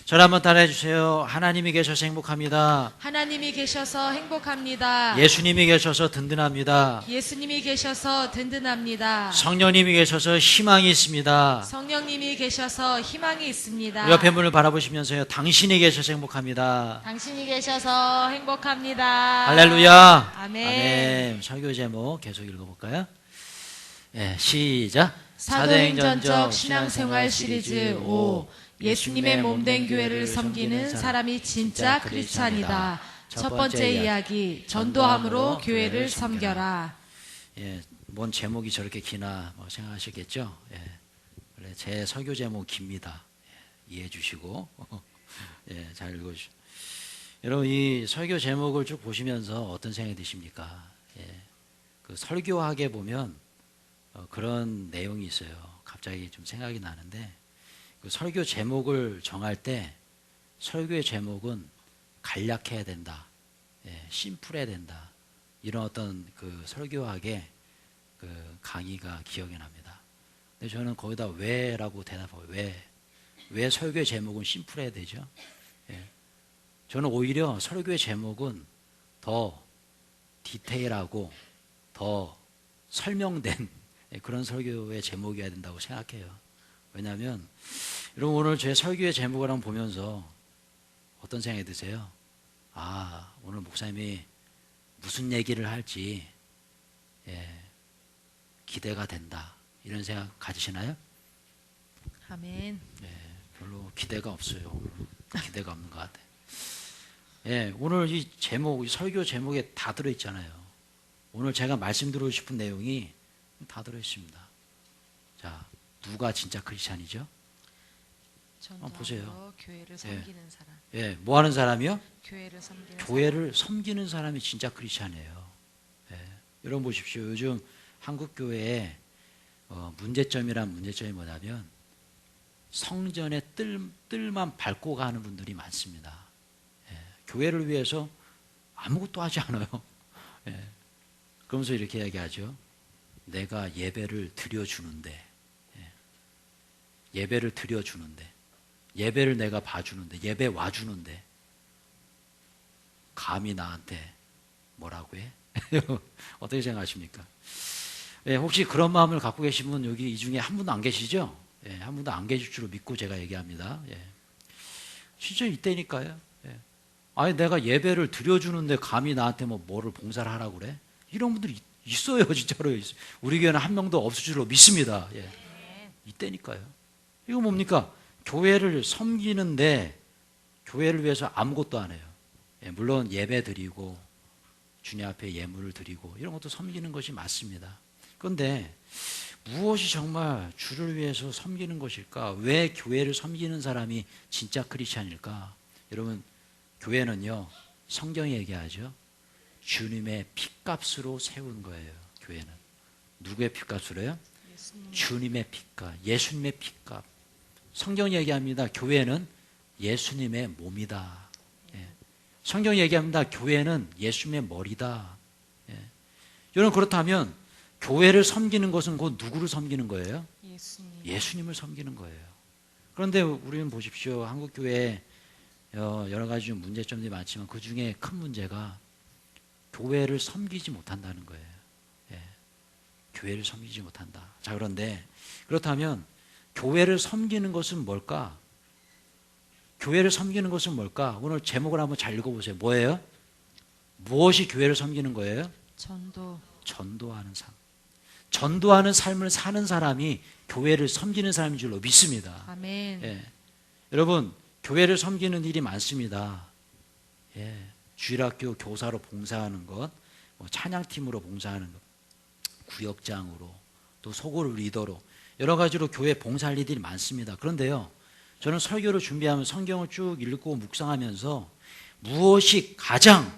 저를 한번 따라해 주세요. 하나님이 계셔서 행복합니다. 하나님이 계셔서 행복합니다. 예수님이 계셔서 든든합니다. 예수님이 계셔서 든든합니다. 성령님이 계셔서 희망이 있습니다. 성령님이 계셔서 희망이 있습니다. 옆에 분을 바라보시면서요. 당신이 계셔서 행복합니다. 당신이 계셔서 행복합니다. 할렐루야. 아멘. 아멘. 설교 제목 계속 읽어볼까요? 네, 시작. 사도행전적 신앙생활 시리즈 5. 예수님의 몸된 교회를 섬기는 사람이 진짜 크리스찬이다. 첫 번째 이야기, 전도함으로 교회를 섬겨라. 예, 뭔 제목이 저렇게 기나 뭐 생각하시겠죠? 예, 원래 제 설교 제목 깁니다. 예, 이해해 주시고 예, 잘 읽어주시고. 여러분, 이 설교 제목을 쭉 보시면서 어떤 생각이 드십니까? 예, 그 설교학에 보면 그런 내용이 있어요. 갑자기 좀 생각이 나는데, 그 설교 제목을 정할 때 설교의 제목은 간략해야 된다, 예, 심플해야 된다, 이런 어떤 그 설교학의 그 강의가 기억이 납니다. 근데 저는 거기다 왜라고 대답하고, 왜 설교의 제목은 심플해야 되죠? 예, 저는 오히려 설교의 제목은 더 디테일하고 더 설명된 그런 설교의 제목이어야 된다고 생각해요. 왜냐하면 여러분, 오늘 제 설교의 제목을 한번 보면서 어떤 생각이 드세요? 아, 오늘 목사님이 무슨 얘기를 할지 기대가 된다, 이런 생각 가지시나요? 아멘. 별로 기대가 없어요. 기대가 없는 것 같아요. 오늘 이 제목, 이 설교 제목에 다 들어있잖아요. 오늘 제가 말씀드리고 싶은 내용이 다 들어있습니다. 자, 누가 진짜 크리스찬이죠? 보세요. 교회를 섬기는 사람. 뭐 하는 사람이요? 교회를 섬기는 교회를 섬기는 사람이 진짜 크리스찬이에요. 여러분 보십시오. 요즘 한국 교회의 문제점이 뭐냐면 성전의 뜰만 밟고 가는 분들이 많습니다. 교회를 위해서 아무것도 하지 않아요. 그러면서 이렇게 얘기하죠. 내가 예배를 드려주는데, 예배를 드려주는데, 예배를 내가 봐주는데, 예배 와주는데 감히 나한테 뭐라고 해? 어떻게 생각하십니까? 혹시 그런 마음을 갖고 계신 분 여기 이 중에 한 분도 안 계시죠? 한 분도 안 계실 줄로 믿고 제가 얘기합니다. 진짜 이때니까요. 아니, 내가 예배를 드려주는데 감히 나한테 뭐를 봉사를 하라고 그래? 이런 분들이 있어요. 진짜로. 우리 교회는 한 명도 없을 줄로 믿습니다. 이때니까요. 이거 뭡니까? 교회를 섬기는데 교회를 위해서 아무것도 안 해요. 물론 예배 드리고 주님 앞에 예물을 드리고 이런 것도 섬기는 것이 맞습니다. 그런데 무엇이 정말 주를 위해서 섬기는 것일까? 왜 교회를 섬기는 사람이 진짜 크리스찬일까? 여러분, 교회는요, 성경이 얘기하죠. 주님의 핏값으로 세운 거예요. 교회는 누구의 핏값으로요? 주님의 핏값, 예수님의 핏값. 성경이 얘기합니다. 교회는 예수님의 몸이다. 성경이 얘기합니다. 교회는 예수님의 머리다. 여러분, 그렇다면 교회를 섬기는 것은 곧 누구를 섬기는 거예요? 예수님을 섬기는 거예요. 그런데 우리는 보십시오. 한국 교회에 여러 가지 문제점들이 많지만 그 중에 큰 문제가 교회를 섬기지 못한다는 거예요. 교회를 섬기지 못한다. 자, 그런데 그렇다면 교회를 섬기는 것은 뭘까? 교회를 섬기는 것은 뭘까? 오늘 제목을 한번 잘 읽어보세요. 뭐예요? 무엇이 교회를 섬기는 거예요? 전도하는 삶. 전도하는 삶을 사는 사람이 교회를 섬기는 사람인 줄로 믿습니다. 아멘. 여러분, 교회를 섬기는 일이 많습니다. 주일학교 교사로 봉사하는 것, 찬양팀으로 봉사하는 것, 구역장으로, 또 소그룹 리더로 여러 가지로 교회 봉사할 일들이 많습니다. 그런데요, 저는 설교를 준비하면 성경을 쭉 읽고 묵상하면서 무엇이 가장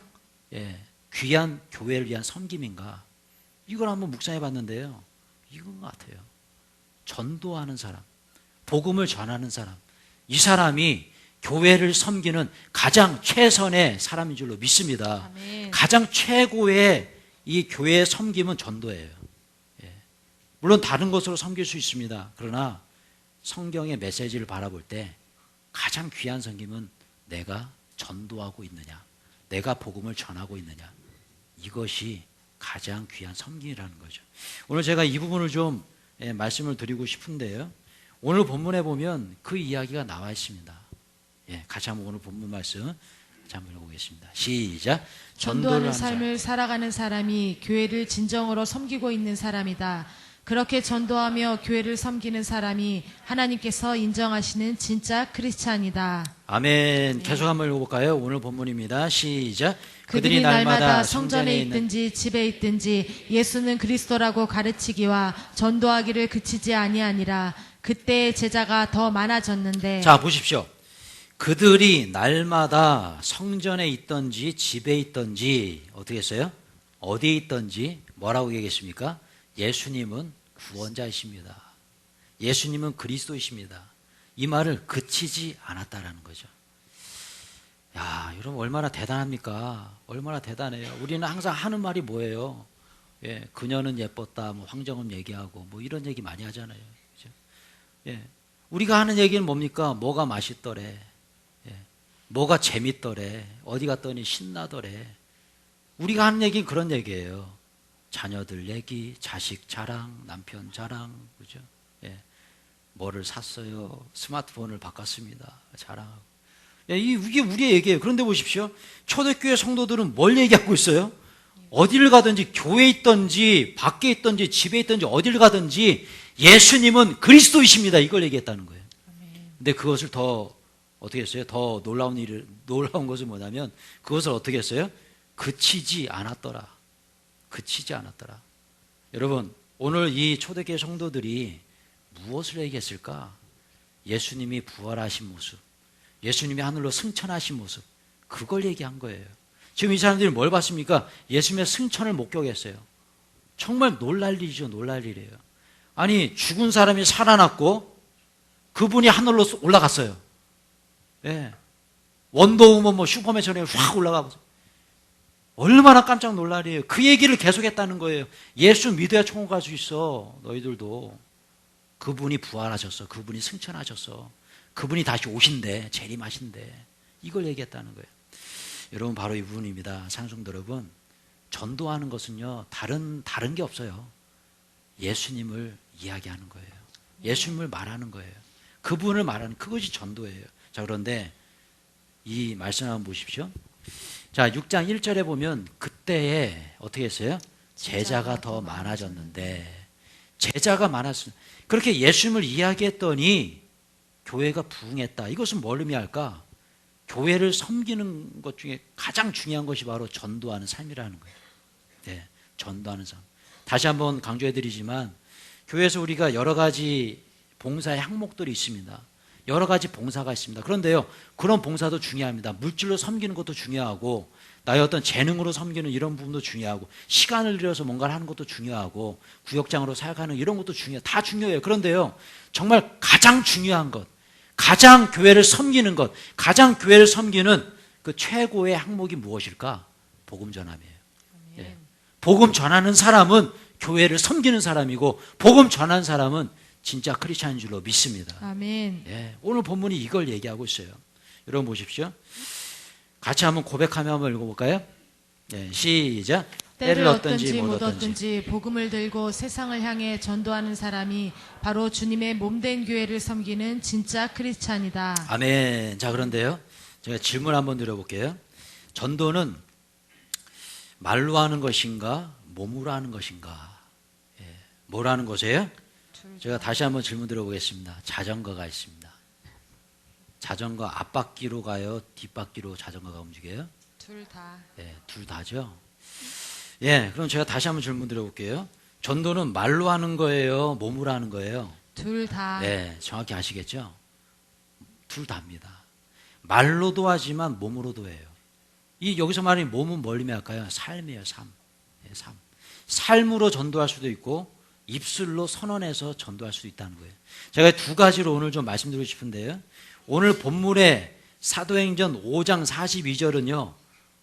귀한 교회를 위한 섬김인가, 이걸 한번 묵상해 봤는데요, 이건 것 같아요. 전도하는 사람, 복음을 전하는 사람, 이 사람이 교회를 섬기는 가장 최선의 사람인 줄로 믿습니다. 아멘. 가장 최고의 이 교회의 섬김은 전도예요. 물론 다른 것으로 섬길 수 있습니다. 그러나 성경의 메시지를 바라볼 때 가장 귀한 섬김은 내가 전도하고 있느냐, 내가 복음을 전하고 있느냐, 이것이 가장 귀한 섬김이라는 거죠. 오늘 제가 이 부분을 좀 말씀을 드리고 싶은데요, 오늘 본문에 보면 그 이야기가 나와 있습니다. 같이 한번 오늘 본문 말씀 같이 한번 읽어보겠습니다. 시작. 전도하는 삶을 살아가는 사람이 교회를 진정으로 섬기고 있는 사람이다. 그렇게 전도하며 교회를 섬기는 사람이 하나님께서 인정하시는 진짜 크리스찬이다. 아멘. 계속 한번 읽어볼까요? 오늘 본문입니다. 시작. 그들이 날마다 성전에 있든지 집에 있든지 예수는 그리스도라고 가르치기와 전도하기를 그치지 아니하니라. 그때의 제자가 더 많아졌는데. 자, 보십시오. 그들이 날마다 성전에 있든지 집에 있든지 어떻게 했어요? 어디에 있든지 뭐라고 얘기했습니까? 예수님은 구원자이십니다. 예수님은 그리스도이십니다. 이 말을 그치지 않았다라는 거죠. 야, 여러분 얼마나 대단합니까? 얼마나 대단해요. 우리는 항상 하는 말이 뭐예요? 그녀는 예뻤다, 뭐 황정음 얘기하고 뭐 이런 얘기 많이 하잖아요. 그죠? 우리가 하는 얘기는 뭡니까? 뭐가 맛있더래, 뭐가 재밌더래, 어디 갔더니 신나더래. 우리가 하는 얘기는 그런 얘기예요. 자녀들 얘기, 자식 자랑, 남편 자랑, 그죠? 뭐를 샀어요? 스마트폰을 바꿨습니다. 자랑하고. 이게 우리의 얘기예요. 그런데 보십시오. 초대교회 성도들은 뭘 얘기하고 있어요? 어디를 가든지, 교회에 있든지, 밖에 있든지, 집에 있든지, 어디를 가든지 예수님은 그리스도이십니다. 이걸 얘기했다는 거예요. 근데 그것을 더 어떻게 했어요? 더 놀라운 것은 뭐냐면 그것을 어떻게 했어요? 그치지 않았더라. 그치지 않았더라. 여러분, 오늘 이 초대교회 성도들이 무엇을 얘기했을까? 예수님이 부활하신 모습, 예수님이 하늘로 승천하신 모습, 그걸 얘기한 거예요. 지금 이 사람들이 뭘 봤습니까? 예수님의 승천을 목격했어요. 정말 놀랄 일이죠. 놀랄 일이에요. 아니, 죽은 사람이 살아났고 그분이 하늘로 올라갔어요. 원더우먼 뭐 슈퍼맨처럼 확 올라가고, 얼마나 깜짝 놀랄이에요. 그 얘기를 계속했다는 거예요. 예수 믿어야 천국 갈 수 있어. 너희들도. 그분이 부활하셨어. 그분이 승천하셨어. 그분이 다시 오신대. 재림하신대. 이걸 얘기했다는 거예요. 여러분, 바로 이 부분입니다. 상성도 여러분, 전도하는 것은요, 다른 게 없어요. 예수님을 이야기하는 거예요. 예수님을 말하는 거예요. 그분을 말하는, 그것이 전도예요. 자, 그런데 이 말씀 한번 보십시오. 자, 6장 1절에 보면 그때에 어떻게 했어요? 제자가 더 많아졌는데, 제자가 많았어요. 그렇게 예수님을 이야기했더니 교회가 부흥했다. 이것은 뭘 의미할까? 교회를 섬기는 것 중에 가장 중요한 것이 바로 전도하는 삶이라는 거예요. 전도하는 삶. 다시 한번 강조해드리지만, 교회에서 우리가 여러 가지 봉사의 항목들이 있습니다. 여러 가지 봉사가 있습니다. 그런데요, 그런 봉사도 중요합니다. 물질로 섬기는 것도 중요하고, 나의 어떤 재능으로 섬기는 이런 부분도 중요하고, 시간을 들여서 뭔가를 하는 것도 중요하고, 구역장으로 사역하는 이런 것도 다 중요해요. 그런데요, 정말 가장 중요한 것, 가장 교회를 섬기는 것, 가장 교회를 섬기는 그 최고의 항목이 무엇일까? 복음 전함이에요. 복음 전하는 사람은 교회를 섬기는 사람이고, 복음 전하는 사람은 진짜 크리스찬인 줄로 믿습니다. 아멘. 오늘 본문이 이걸 얘기하고 있어요. 여러분 보십시오. 같이 한번 고백하며 한번 읽어볼까요? 시작. 때를 얻든지 못 얻든지 복음을 들고 세상을 향해 전도하는 사람이 바로 주님의 몸된 교회를 섬기는 진짜 크리스찬이다. 아멘. 자, 그런데요, 제가 질문 한번 드려볼게요. 전도는 말로 하는 것인가, 몸으로 하는 것인가? 뭐로 하는 것이에요? 제가 다시 한번 질문 드려보겠습니다. 자전거가 있습니다. 자전거 앞바퀴로 가요? 뒷바퀴로 자전거가 움직여요? 둘 다. 둘 다죠. 그럼 제가 다시 한번 질문 드려볼게요. 전도는 말로 하는 거예요? 몸으로 하는 거예요? 둘 다. 정확히 아시겠죠? 둘 다입니다. 말로도 하지만 몸으로도 해요. 여기서 말하는 몸은 뭘 의미할까요? 삶이에요, 삶. 삶. 삶으로 전도할 수도 있고, 입술로 선언해서 전도할 수도 있다는 거예요. 제가 두 가지로 오늘 좀 말씀드리고 싶은데요. 오늘 본문의 사도행전 5장 42절은요,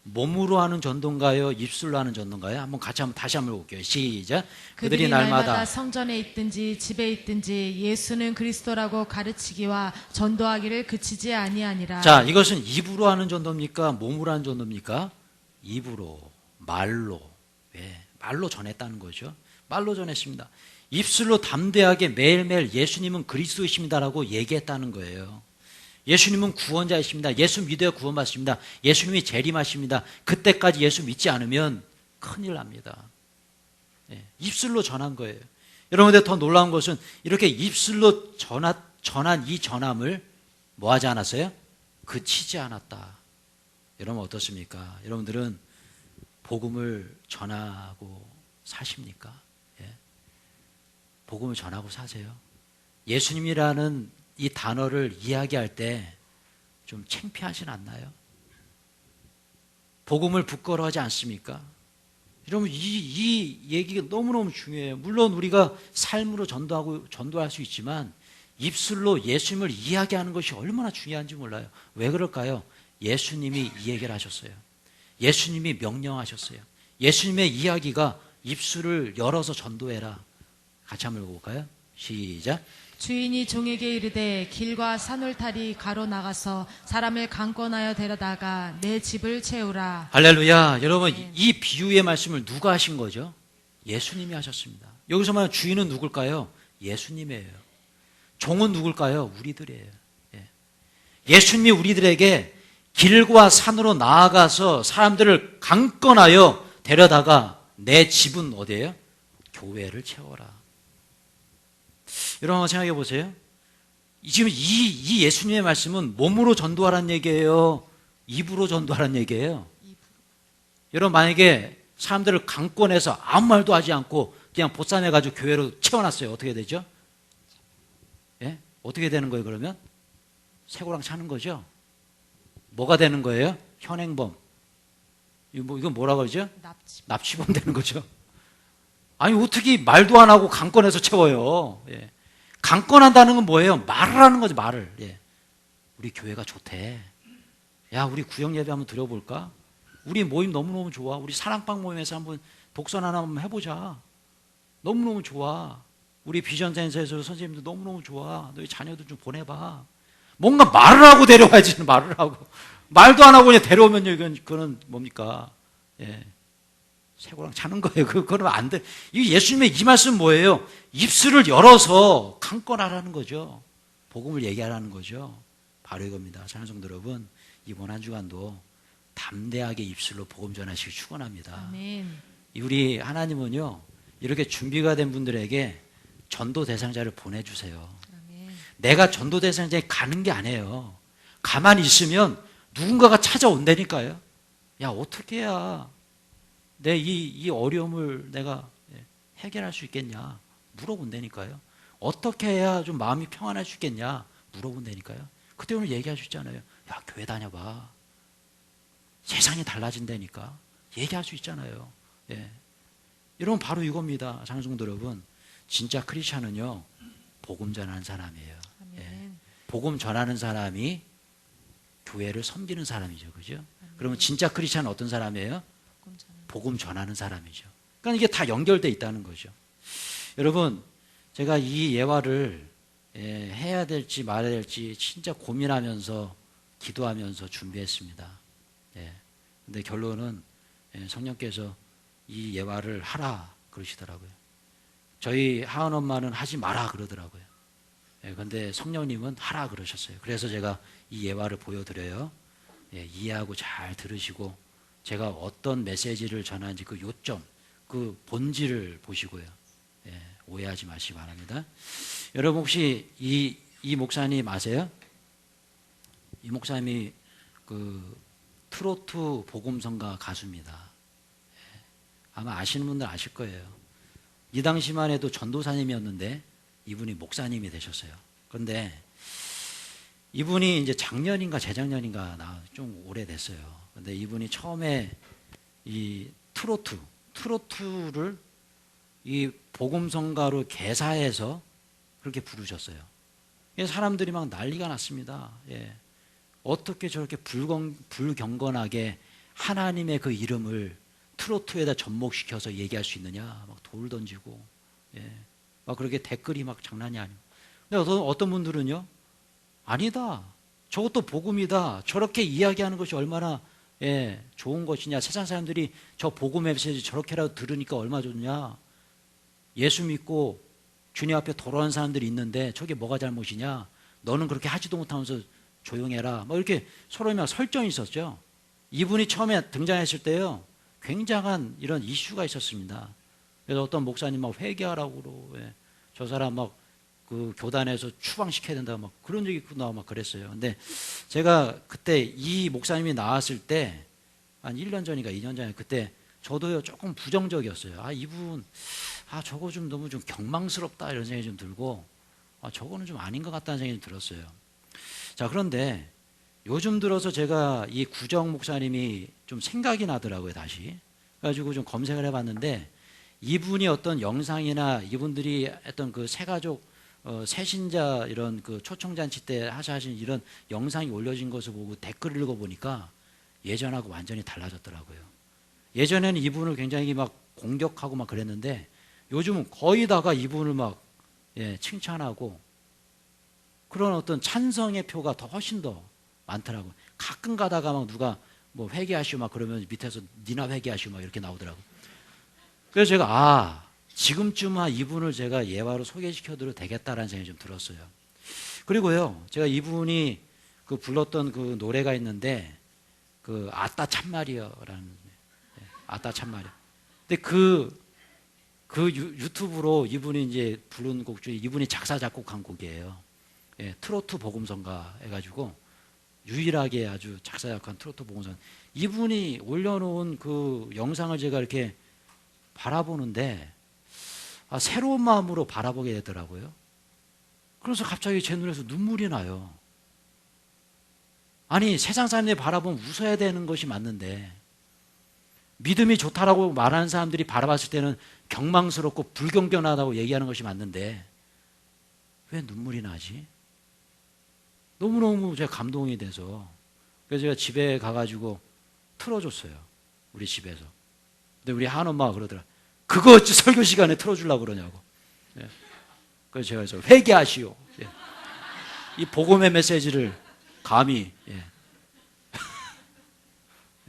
몸으로 하는 전도인가요? 입술로 하는 전도인가요? 다시 한번 볼게요. 시작. 그들이 날마다 성전에 있든지 집에 있든지 예수는 그리스도라고 가르치기와 전도하기를 그치지 아니하니라. 자, 이것은 입으로 하는 전도입니까? 몸으로 하는 전도입니까? 입으로, 말로. 예, 말로 전했다는 거죠. 말로 전했습니다. 입술로 담대하게 매일매일 예수님은 그리스도이십니다라고 얘기했다는 거예요. 예수님은 구원자이십니다. 예수 믿어야 구원받습니다. 예수님이 재림하십니다. 그때까지 예수 믿지 않으면 큰일 납니다. 예, 입술로 전한 거예요. 여러분들 더 놀라운 것은 이렇게 입술로 전한 이 전함을 뭐 하지 않았어요? 그치지 않았다. 여러분 어떻습니까? 여러분들은 복음을 전하고 사십니까? 예. 복음을 전하고 사세요. 예수님이라는 이 단어를 이야기할 때 좀 창피하진 않나요? 복음을 부끄러워하지 않습니까? 여러분 이 얘기가 너무너무 중요해요. 물론 우리가 삶으로 전도할 수 있지만 입술로 예수님을 이야기하는 것이 얼마나 중요한지 몰라요. 왜 그럴까요? 예수님이 이 얘기를 하셨어요. 예수님이 명령하셨어요. 예수님의 이야기가 입술을 열어서 전도해라. 같이 한번 읽어볼까요? 시작. 주인이 종에게 이르되 길과 산울타리 가로 나가서 사람을 강권하여 데려다가 내 집을 채우라. 할렐루야. 여러분 이 비유의 말씀을 누가 하신 거죠? 예수님이 하셨습니다. 여기서 말하는 주인은 누굴까요? 예수님이에요. 종은 누굴까요? 우리들이에요. 예수님이 우리들에게 길과 산으로 나아가서 사람들을 강권하여 데려다가 내 집은 어디예요? 교회를 채워라. 여러분 한번 생각해 보세요. 지금 이 예수님의 말씀은 몸으로 전도하라는 얘기예요? 입으로 전도하라는 얘기예요? 여러분 만약에 사람들을 강권해서 아무 말도 하지 않고 그냥 보쌈해가지고 교회로 채워놨어요. 어떻게 되죠? 예? 어떻게 되는 거예요 그러면? 쇠고랑 차는 거죠? 뭐가 되는 거예요? 현행범. 이건 뭐라고 그러죠? 납치범 되는 거죠. 아니 어떻게 말도 안 하고 강권해서 채워요. 예. 강권한다는 건 뭐예요? 말을 하는 거죠. 말을. 예. 우리 교회가 좋대. 야 우리 구역 예배 한번 드려볼까? 우리 모임 너무너무 좋아. 우리 사랑방 모임에서 한번 독선 하나 한번 해보자. 너무너무 좋아. 우리 비전센터에서 선생님도 너무너무 좋아. 너희 자녀들 좀 보내봐. 뭔가 말을 하고 데려와야지. 말을 하고. 말도 안 하고 그냥 데려오면요. 그건 뭡니까? 예. 쇠고랑 차는 거예요. 그거는 안 돼. 이 예수님의 이 말씀은 뭐예요? 입술을 열어서 강권하라는 거죠. 복음을 얘기하라는 거죠. 바로 이겁니다. 사랑하는 성도 여러분, 이번 한 주간도 담대하게 입술로 복음 전하시기 축원합니다. 아멘. 우리 하나님은요, 이렇게 준비가 된 분들에게 전도 대상자를 보내주세요. 아멘. 내가 전도 대상자에 가는 게 아니에요. 가만히 있으면 누군가가 찾아온다니까요. 야, 어떻게 해야 내 이 어려움을 내가 해결할 수 있겠냐 물어본다니까요. 어떻게 해야 좀 마음이 평안할 수 있겠냐 물어본다니까요. 그때 오늘 얘기할 수 있잖아요. 야 교회 다녀봐. 세상이 달라진다니까 얘기할 수 있잖아요. 예. 여러분 바로 이겁니다. 장성도 여러분 진짜 크리스찬은요 복음 전하는 사람이에요. 예. 복음 전하는 사람이 교회를 섬기는 사람이죠. 그죠? 그러면 진짜 크리스찬은 어떤 사람이에요? 복음 전하는 사람이죠. 그러니까 이게 다 연결되어 있다는 거죠. 여러분, 제가 이 예화를 해야 될지 말아야 될지 진짜 고민하면서 기도하면서 준비했습니다. 근데 결론은 성령께서 이 예화를 하라 그러시더라고요. 저희 하은 엄마는 하지 마라 그러더라고요. 근데 성령님은 하라 그러셨어요. 그래서 제가 이 예화를 보여드려요. 이해하고 잘 들으시고 제가 어떤 메시지를 전하는지 그 요점, 그 본질을 보시고요. 오해하지 마시기 바랍니다. 여러분 혹시 이 목사님 아세요? 이 목사님이 그 트로트 복음성가 가수입니다. 아마 아시는 분들 아실 거예요. 이 당시만 해도 전도사님이었는데 이분이 목사님이 되셨어요. 그런데 이분이 이제 작년인가 재작년인가 좀 오래됐어요. 근데 이분이 처음에 이 트로트를 이 복음성가로 개사해서 그렇게 부르셨어요. 사람들이 막 난리가 났습니다. 어떻게 저렇게 불경건하게 하나님의 그 이름을 트로트에다 접목시켜서 얘기할 수 있느냐, 막 돌 던지고, 예, 막 그렇게 댓글이 막 장난이 아니고. 근데 어떤 분들은요, 아니다, 저것도 복음이다, 저렇게 이야기하는 것이 얼마나 예, 좋은 것이냐, 세상 사람들이 저 복음 메시지 저렇게라도 들으니까 얼마나 좋냐, 예수 믿고 주님 앞에 돌아온 사람들이 있는데 저게 뭐가 잘못이냐, 너는 그렇게 하지도 못하면서 조용해라, 뭐 이렇게 서로 막 설전이 있었죠. 이분이 처음에 등장했을 때요, 굉장한 이런 이슈가 있었습니다. 그래서 어떤 목사님 막 회개하라고 그러고, 예, 저 사람 막 그 교단에서 추방시켜야 된다, 막 그런 얘기 나오고 막 그랬어요. 근데 제가 그때 이 목사님이 나왔을 때 한 1년 전인가 2년 전에, 그때 저도요 조금 부정적이었어요. 아, 이분, 아, 저거 좀 너무 좀 경망스럽다, 이런 생각이 좀 들고, 아, 저거는 좀 아닌 것 같다는 생각이 들었어요. 자, 그런데 요즘 들어서 제가 이 구정 목사님이 좀 생각이 나더라고요, 다시. 그래가지고 좀 검색을 해봤는데, 이분이 어떤 영상이나 이분들이 했던 그 새가족 새신자 이런 그 초청잔치 때 하신 이런 영상이 올려진 것을 보고 댓글을 읽어보니까 예전하고 완전히 달라졌더라고요. 예전에는 이분을 굉장히 막 공격하고 막 그랬는데, 요즘은 거의 다가 이분을 막 예, 칭찬하고 그런 어떤 찬성의 표가 더 훨씬 더 많더라고요. 가끔 가다가 막 누가 뭐 회개하시오 막 그러면 밑에서 니나 회개하시오 막 이렇게 나오더라고요. 그래서 제가 지금쯤 이분을 제가 예화로 소개시켜드려도 되겠다라는 생각이 좀 들었어요. 그리고요, 제가 이분이 그 불렀던 그 노래가 있는데, 그 아따 참말이여라는, 아따 참말이여. 근데 유튜브로 이분이 이제 부른 곡 중에 이분이 작사 작곡한 곡이에요. 예, 트로트 복음성가 해가지고 유일하게 아주 작사 작곡한 트로트 복음성. 이분이 올려놓은 그 영상을 제가 이렇게 바라보는데, 새로운 마음으로 바라보게 되더라고요. 그래서 갑자기 제 눈에서 눈물이 나요. 아니, 세상 사람들이 바라보면 웃어야 되는 것이 맞는데, 믿음이 좋다라고 말하는 사람들이 바라봤을 때는 경망스럽고 불경건하다고 얘기하는 것이 맞는데, 왜 눈물이 나지? 너무너무 제가 감동이 돼서, 그래서 제가 집에 가가지고 틀어줬어요, 우리 집에서. 근데 우리 한엄마가 그러더라. 그거 어찌 설교 시간에 틀어주려고 그러냐고. 예. 그래서 제가 그래서 회개하시오. 예. 이 복음의 메시지를 감히, 예.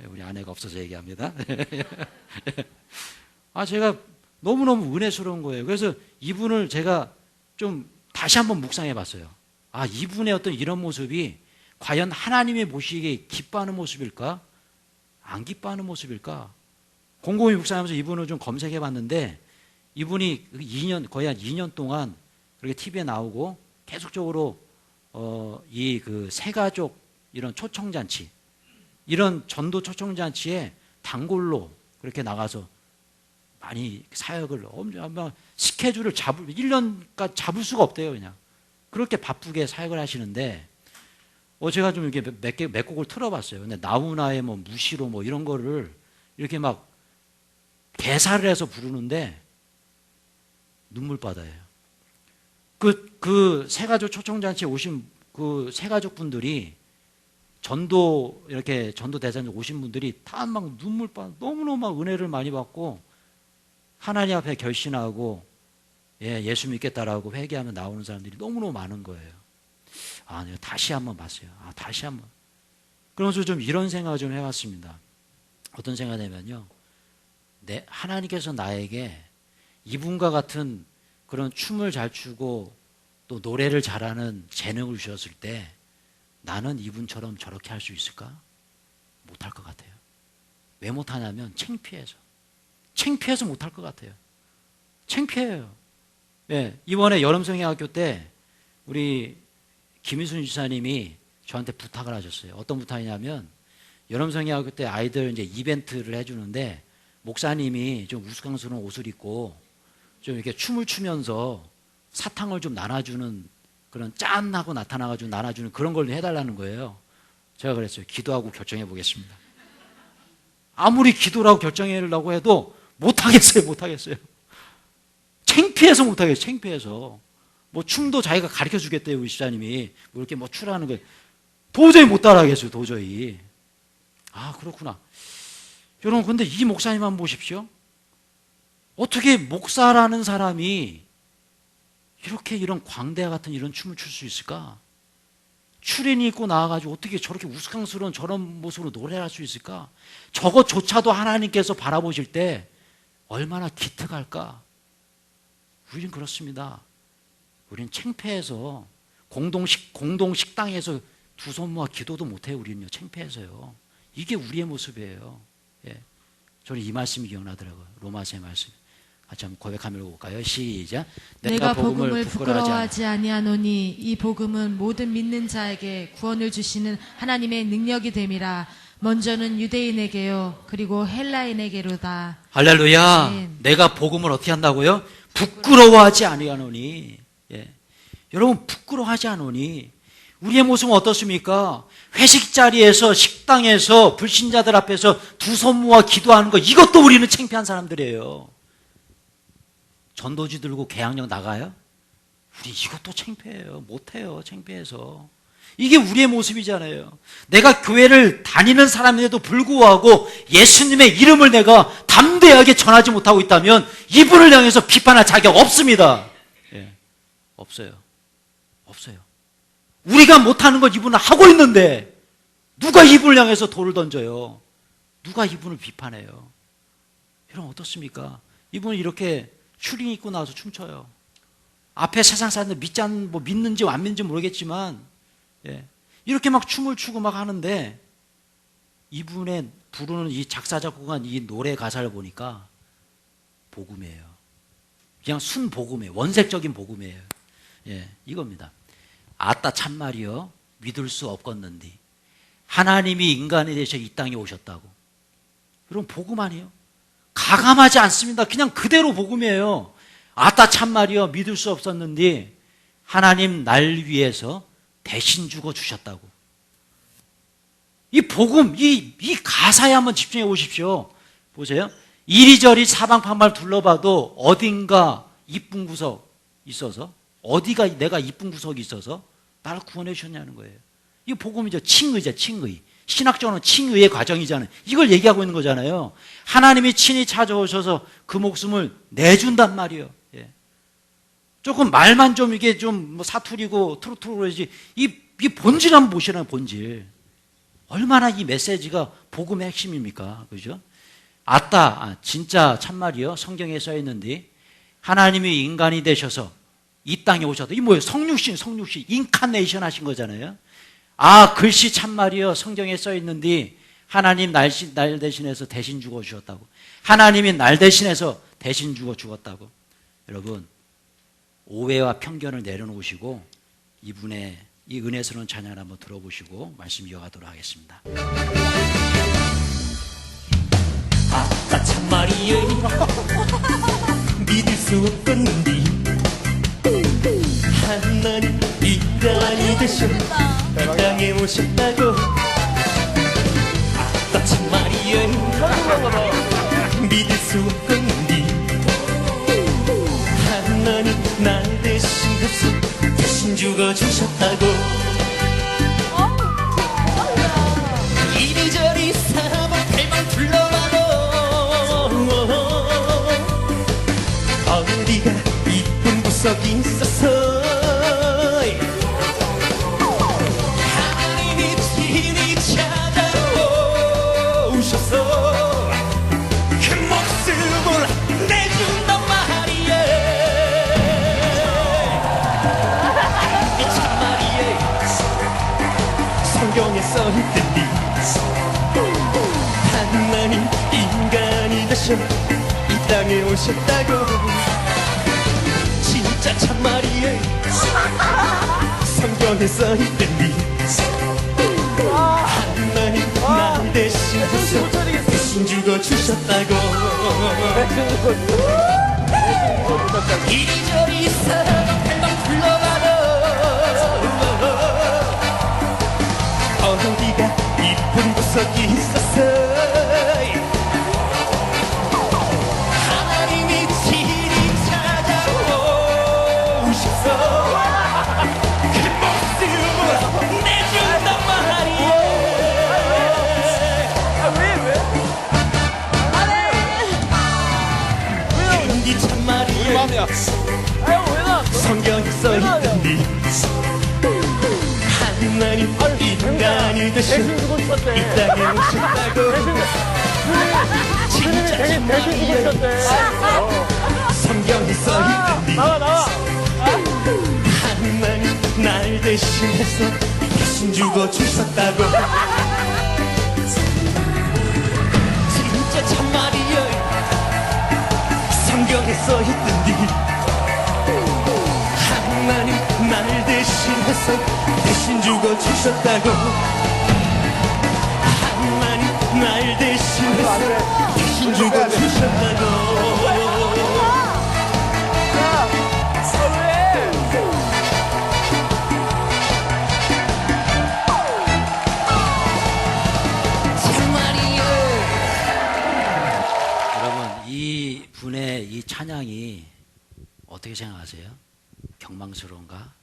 우리 아내가 없어서 얘기합니다. 제가 너무너무 은혜스러운 거예요. 그래서 이분을 제가 좀 다시 한번 묵상해 봤어요. 이분의 어떤 이런 모습이 과연 하나님이 보시기에 기뻐하는 모습일까? 안 기뻐하는 모습일까? 곰곰이 묵상하면서 이분을 좀 검색해 봤는데, 이분이 거의 한 2년 동안 그렇게 TV에 나오고 계속적으로 이 그 새가족 이런 초청잔치, 이런 전도 초청잔치에 단골로 그렇게 나가서 많이 사역을 아마 스케줄을 1년까지 잡을 수가 없대요. 그냥 그렇게 바쁘게 사역을 하시는데, 제가 좀 이렇게 몇 곡을 틀어봤어요. 근데 나훈아의 뭐 무시로 뭐 이런 거를 이렇게 막 대사를 해서 부르는데 눈물바다예요. 그 새가족 초청잔치에 오신 그 새가족 분들이 이렇게 전도 대사님 오신 분들이 다 막 눈물바다, 너무너무 막 은혜를 많이 받고 하나님 앞에 결신하고 예수 믿겠다라고 회개하면 나오는 사람들이 너무너무 많은 거예요. 내가 다시 한번 봤어요. 다시 한번. 그러면서 좀 이런 생각을 좀 해봤습니다. 어떤 생각이냐면요, 하나님께서 나에게 이분과 같은 그런 춤을 잘 추고 또 노래를 잘하는 재능을 주셨을 때 나는 이분처럼 저렇게 할 수 있을까? 못할 것 같아요. 왜 못하냐면 창피해서 못할 것 같아요. 창피해요. 이번에 여름성형학교 때 우리 김희순 지사님이 저한테 부탁을 하셨어요. 어떤 부탁이냐면, 여름성형학교 때 아이들 이제 이벤트를 해주는데 목사님이 좀 우스꽝스러운 옷을 입고 좀 이렇게 춤을 추면서 사탕을 좀 나눠주는, 그런 짠하고 나타나가지고 나눠주는 그런 걸 해달라는 거예요. 제가 그랬어요. 기도하고 결정해 보겠습니다. 아무리 기도라고 결정하려고 해도 못하겠어요. 창피해서 못하겠어요. 창피해서. 뭐 춤도 자기가 가르쳐 주겠대요. 우리 시장님이 뭐 이렇게 뭐 추라는 거예요. 도저히 못 따라하겠어요. 도저히. 그렇구나. 여러분, 근데 이 목사님 한번 보십시오. 어떻게 목사라는 사람이 이렇게 이런 광대 같은 이런 춤을 출 수 있을까? 추린이 입고 나와가지고 어떻게 저렇게 우스꽝스러운 저런 모습으로 노래를 할 수 있을까? 저것조차도 하나님께서 바라보실 때 얼마나 기특할까? 우리는 그렇습니다. 우리는 창피해서 공동식당에서 두 손 모아 기도도 못해요. 우리는요, 창피해서요. 이게 우리의 모습이에요. 예. 저는 이 말씀이 기억나더라고요. 로마서의 말씀. 같이 한번 고백하며 볼까요? 시작. 내가 복음을 부끄러워하지 아니하노니 이 복음은 모든 믿는 자에게 구원을 주시는 하나님의 능력이 됨이라. 먼저는 유대인에게요, 그리고 헬라인에게로다. 할렐루야. 아멘. 내가 복음을 어떻게 한다고요? 부끄러워하지 아니하노니. 예. 여러분, 부끄러워하지 않으니 우리의 모습은 어떻습니까? 회식 자리에서, 식당에서, 불신자들 앞에서 두 손 모아 기도하는 거, 이것도 우리는 창피한 사람들이에요. 전도지 들고 개항력 나가요? 우리 이것도 창피해요. 못해요. 창피해서. 이게 우리의 모습이잖아요. 내가 교회를 다니는 사람인데도 불구하고 예수님의 이름을 내가 담대하게 전하지 못하고 있다면 이분을 향해서 비판할 자격 없습니다. 예, 없어요. 없어요. 우리가 못하는 걸 이분은 하고 있는데 누가 이분을 향해서 돌을 던져요? 누가 이분을 비판해요? 여러분, 어떻습니까? 이분은 이렇게 추링 입고 나와서 춤춰요. 앞에 세상 사람들 믿는지 안 믿는지 모르겠지만, 예, 이렇게 막 춤을 추고 막 하는데 이분의 부르는 이 작사 작곡한 이 노래 가사를 보니까 복음이에요. 그냥 순 복음이에요. 원색적인 복음이에요. 예, 이겁니다. 아따 참말이여 믿을 수 없겠는디 하나님이 인간이 되셔 이 땅에 오셨다고. 여러분, 복음 아니에요? 가감하지 않습니다. 그냥 그대로 복음이에요. 아따 참말이여 믿을 수 없었는데 하나님 날 위해서 대신 죽어 주셨다고. 이 복음, 이 가사에 한번 집중해 보십시오. 보세요. 이리저리 사방팔방 둘러봐도 어딘가 이쁜 구석 있어서, 어디가 내가 이쁜 구석이 있어서 나를 구원해 주셨냐는 거예요. 이 복음이죠. 칭의죠. 칭의. 신학적으로는 칭의의 과정이잖아요. 이걸 얘기하고 있는 거잖아요. 하나님이 친히 찾아오셔서 그 목숨을 내준단 말이에요. 예. 조금 말만 좀 이게 좀 뭐 사투리고 트로트로 그러지, 이 본질 한번 보시라는 본질. 얼마나 이 메시지가 복음의 핵심입니까? 그죠? 아따, 진짜 참말이요. 성경에 써 있는데 하나님이 인간이 되셔서 이 땅에 오셨다. 이게 뭐예요? 성육신, 인카네이션 하신 거잖아요. 아, 글씨 참말이요. 성경에 써 있는데 하나님 날 대신해서 대신 죽어 주셨다고. 하나님이 날 대신해서 대신 죽었다고. 여러분, 오해와 편견을 내려놓으시고 이분의 이 은혜스러운 찬양을 한번 들어보시고 말씀 이어가도록 하겠습니다. 아따 참말이여 믿을 수 없건디 하나님 인간이 되셔 이 땅에 오셨다고. 아따 참말이여 믿을 수 없건디 하나님 날 대신해서 대신 죽어주셨다고. 이리저리 사방팔방 둘러봐도 어디가 이쁜 구석이 있어서 하나님이 친히 찾아오셔서 그 목숨을 내준단 말이에. 이 참말이에 성경에 써있듯이 하나님 인간이 되셔 이 땅에 오셨다고. 진짜 참말이에 성경에 써있듯이 하나님 나 대신해서 대신 죽어주셨다고. 이리저리 사방팔방 둘러봐도 어디가 이쁜 구석이 있어서 하나님이 친히 찾아오셔서 그 목숨을 내준단 말이에요. 대신 주고 싶었대. 이 땅에 오셨다고. 진짜 참말이에요. 성경에 써있는 나와. 하나님 날 대신해서 대신 주고 주셨다고. 진짜 참말이에요. 성경에 써있던디 하나님 날 대신해서 대신 주고 주셨다고. 하나님 날 대신해서 대신 주고 주셨다고. 이 분의 이 찬양이 어떻게 생각하세요? 경망스러운가?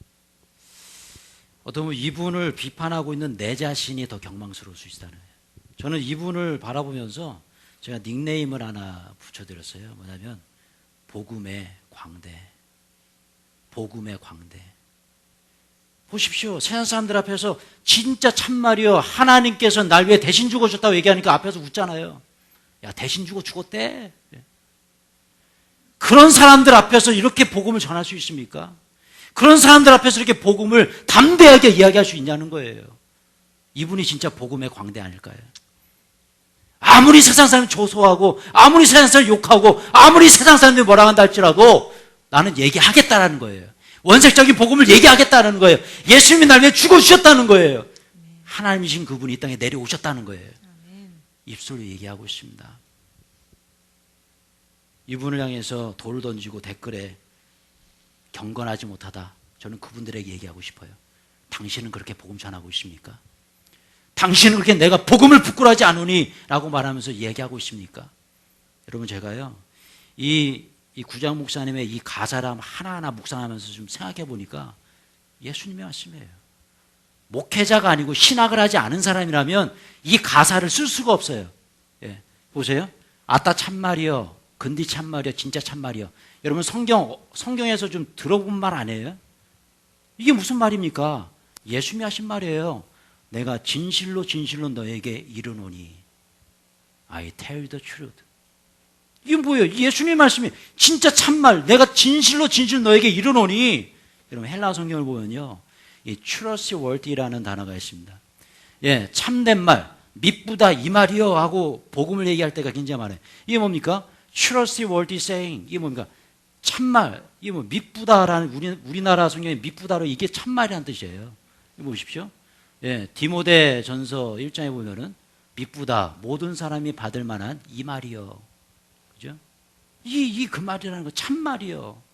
어떤 분은 이분을 비판하고 있는 내 자신이 더 경망스러울 수 있다는 거예요. 저는 이분을 바라보면서 제가 닉네임을 하나 붙여드렸어요. 뭐냐면 복음의 광대. 복음의 광대. 보십시오. 세상 사람들 앞에서 진짜 참말이요. 하나님께서 날 위해 대신 죽어줬다고 얘기하니까 앞에서 웃잖아요. 야, 대신 주고 죽었대. 그런 사람들 앞에서 이렇게 복음을 전할 수 있습니까? 그런 사람들 앞에서 이렇게 복음을 담대하게 이야기할 수 있냐는 거예요. 이분이 진짜 복음의 광대 아닐까요? 아무리 세상 사람이 조소하고 아무리 세상 사람이 욕하고 아무리 세상 사람들이 뭐라 한다 할지라도 나는 얘기하겠다라는 거예요. 원색적인 복음을 얘기하겠다는 거예요. 예수님이 날 위해 죽어주셨다는 거예요. 하나님이신 그분이 이 땅에 내려오셨다는 거예요. 입술로 얘기하고 있습니다. 이분을 향해서 돌을 던지고 댓글에 경건하지 못하다. 저는 그분들에게 얘기하고 싶어요. 당신은 그렇게 복음 전하고 있습니까? 당신은 그렇게 내가 복음을 부끄러워하지 않으니 라고 말하면서 얘기하고 있습니까? 여러분, 제가요 이 구장 목사님의 이 가사를 하나하나 묵상하면서 좀 생각해 보니까 예수님의 말씀이에요. 목회자가 아니고 신학을 하지 않은 사람이라면 이 가사를 쓸 수가 없어요. 예, 보세요. 아따 참말이여, 근디 참말이여, 진짜 참말이여. 여러분 성경에서 좀 들어본 말 아니에요? 이게 무슨 말입니까? 예수님이 하신 말이에요. 내가 진실로 진실로 너에게 이르노니 I tell the truth. 이게 뭐예요? 예수님의 말씀이 진짜 참말, 내가 진실로 진실 너에게 이르노니. 여러분 헬라어 성경을 보면요 이 trustworthy라는 단어가 있습니다. 예, 참된 말, 미쁘다 이 말이요 하고 복음을 얘기할 때가 굉장히 많아요. 이게 뭡니까? trustworthy saying. 이게 뭡니까? 참말. 이게 뭐 미쁘다라는 우리나라 성경에 미쁘다로 이게 참말이라는 뜻이에요. 이거 보십시오. 예, 디모데 전서 1장에 보면은 미쁘다 모든 사람이 받을 만한 이 말이요. 그죠? 그 말이라는 거 참말이요.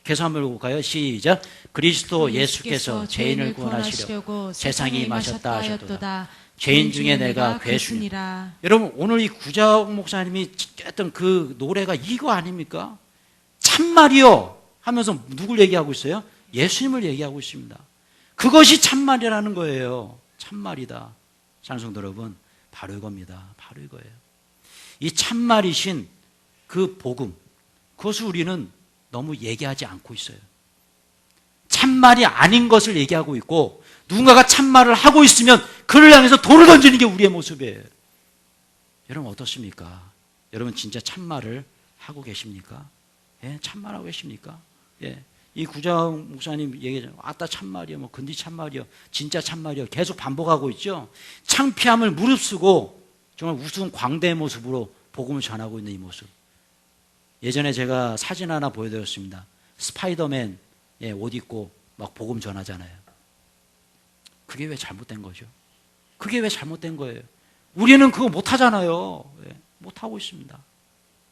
계속 한번 볼까요? 시작. 그리스도 예수께서 죄인을 구원하시려고 세상에 임하셨다 하셨도다. 죄인 중에 내가 괴순이라. 여러분 오늘 이 구자옥 목사님이 했던 그 노래가 이거 아닙니까? 참말이요 하면서 누굴 얘기하고 있어요? 예수님을 얘기하고 있습니다. 그것이 참말이라는 거예요. 참말이다. 찬송도 여러분 바로 이겁니다. 바로 이거예요. 이 참말이신 그 복음, 그것을 우리는 너무 얘기하지 않고 있어요. 참말이 아닌 것을 얘기하고 있고 누군가가 참말을 하고 있으면 그를 향해서 돌을 던지는 게 우리의 모습이에요. 여러분 어떻습니까? 여러분 진짜 참말을 하고 계십니까? 예, 참말하고 계십니까? 예, 이 구자옥 목사님 얘기하잖아요. 아따 참말이요, 뭐 근디 참말이요, 진짜 참말이요 계속 반복하고 있죠. 창피함을 무릅쓰고 정말 우스운 광대의 모습으로 복음을 전하고 있는 이 모습. 예전에 제가 사진 하나 보여드렸습니다. 스파이더맨 옷 입고 막 복음 전하잖아요. 그게 왜 잘못된 거죠? 그게 왜 잘못된 거예요? 우리는 그거 못하잖아요. 못하고 있습니다.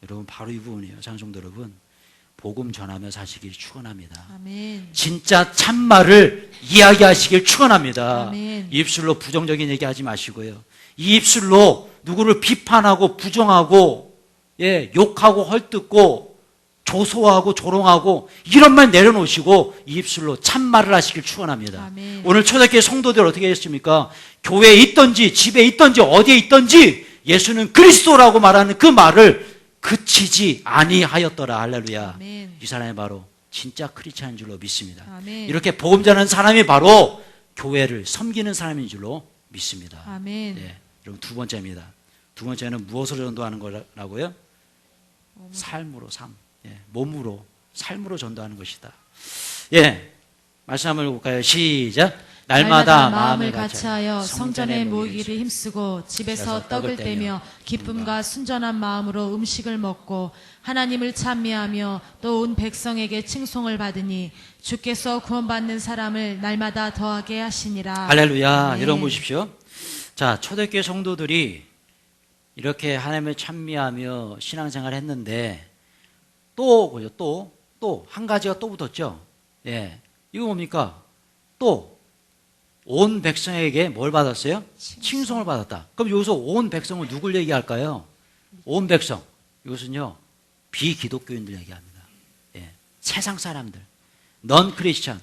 여러분 바로 이 부분이에요. 찬송도 여러분 복음 전하며 사시길 축원합니다. 아멘. 진짜 참말을 이야기하시길 축원합니다. 아멘. 입술로 부정적인 얘기하지 마시고요. 이 입술로 누구를 비판하고 부정하고 욕하고 헐뜯고 조소하고 조롱하고 이런 말 내려놓으시고 이 입술로 참말을 하시길 축원합니다. 아멘. 오늘 초대교회 성도들 어떻게 했습니까? 교회에 있든지 집에 있든지 어디에 있든지 예수는 그리스도라고 말하는 그 말을 그치지 아니하였더라. 할렐루야. 아멘. 이 사람이 바로 진짜 크리스찬인 줄로 믿습니다. 아멘. 이렇게 복음 전하는 사람이 바로 교회를 섬기는 사람인 줄로 믿습니다. 아멘. 예, 여러분 두 번째입니다. 두 번째는 무엇으로 전도하는 거라고요? 삶으로, 삶. 예, 몸으로, 삶으로 전도하는 것이다. 예, 말씀 한번 볼까요? 시작. 날마다 마음을 같이하여 성전에 모이기를 힘쓰고 집에서 떡을 떼며 기쁨과 순전한 마음으로 음식을 먹고 하나님을 찬미하며 또 온 백성에게 칭송을 받으니 주께서 구원받는 사람을 날마다 더하게 하시니라. 할렐루야. 아멘. 여러분 보십시오. 자, 초대교회 성도들이 이렇게 하나님을 찬미하며 신앙생활을 했는데 또 한 가지가 또 붙었죠. 예, 이거 뭡니까? 또 온 백성에게 뭘 받았어요? 칭송을 받았다. 그럼 여기서 온 백성을 누굴 얘기할까요? 온 백성. 이것은요, 비기독교인들 얘기합니다. 예, 세상 사람들. 넌 크리스찬.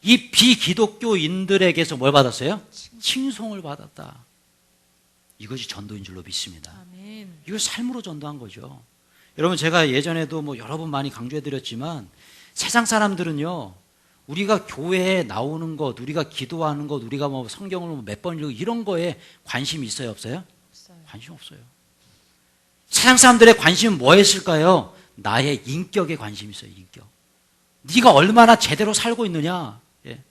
이 비기독교인들에게서 뭘 받았어요? 칭송을 받았다. 이것이 전도인 줄로 믿습니다. 아멘. 이걸 삶으로 전도한 거죠. 여러분, 제가 예전에도 뭐 여러 번 많이 강조해 드렸지만 세상 사람들은요, 우리가 교회에 나오는 것, 우리가 기도하는 것, 우리가 뭐 성경을 몇 번 읽고 이런 거에 관심이 있어요, 없어요? 관심 없어요. 세상 사람들의 관심은 뭐에 있을까요? 나의 인격에 관심이 있어요, 인격. 네가 얼마나 제대로 살고 있느냐. 예.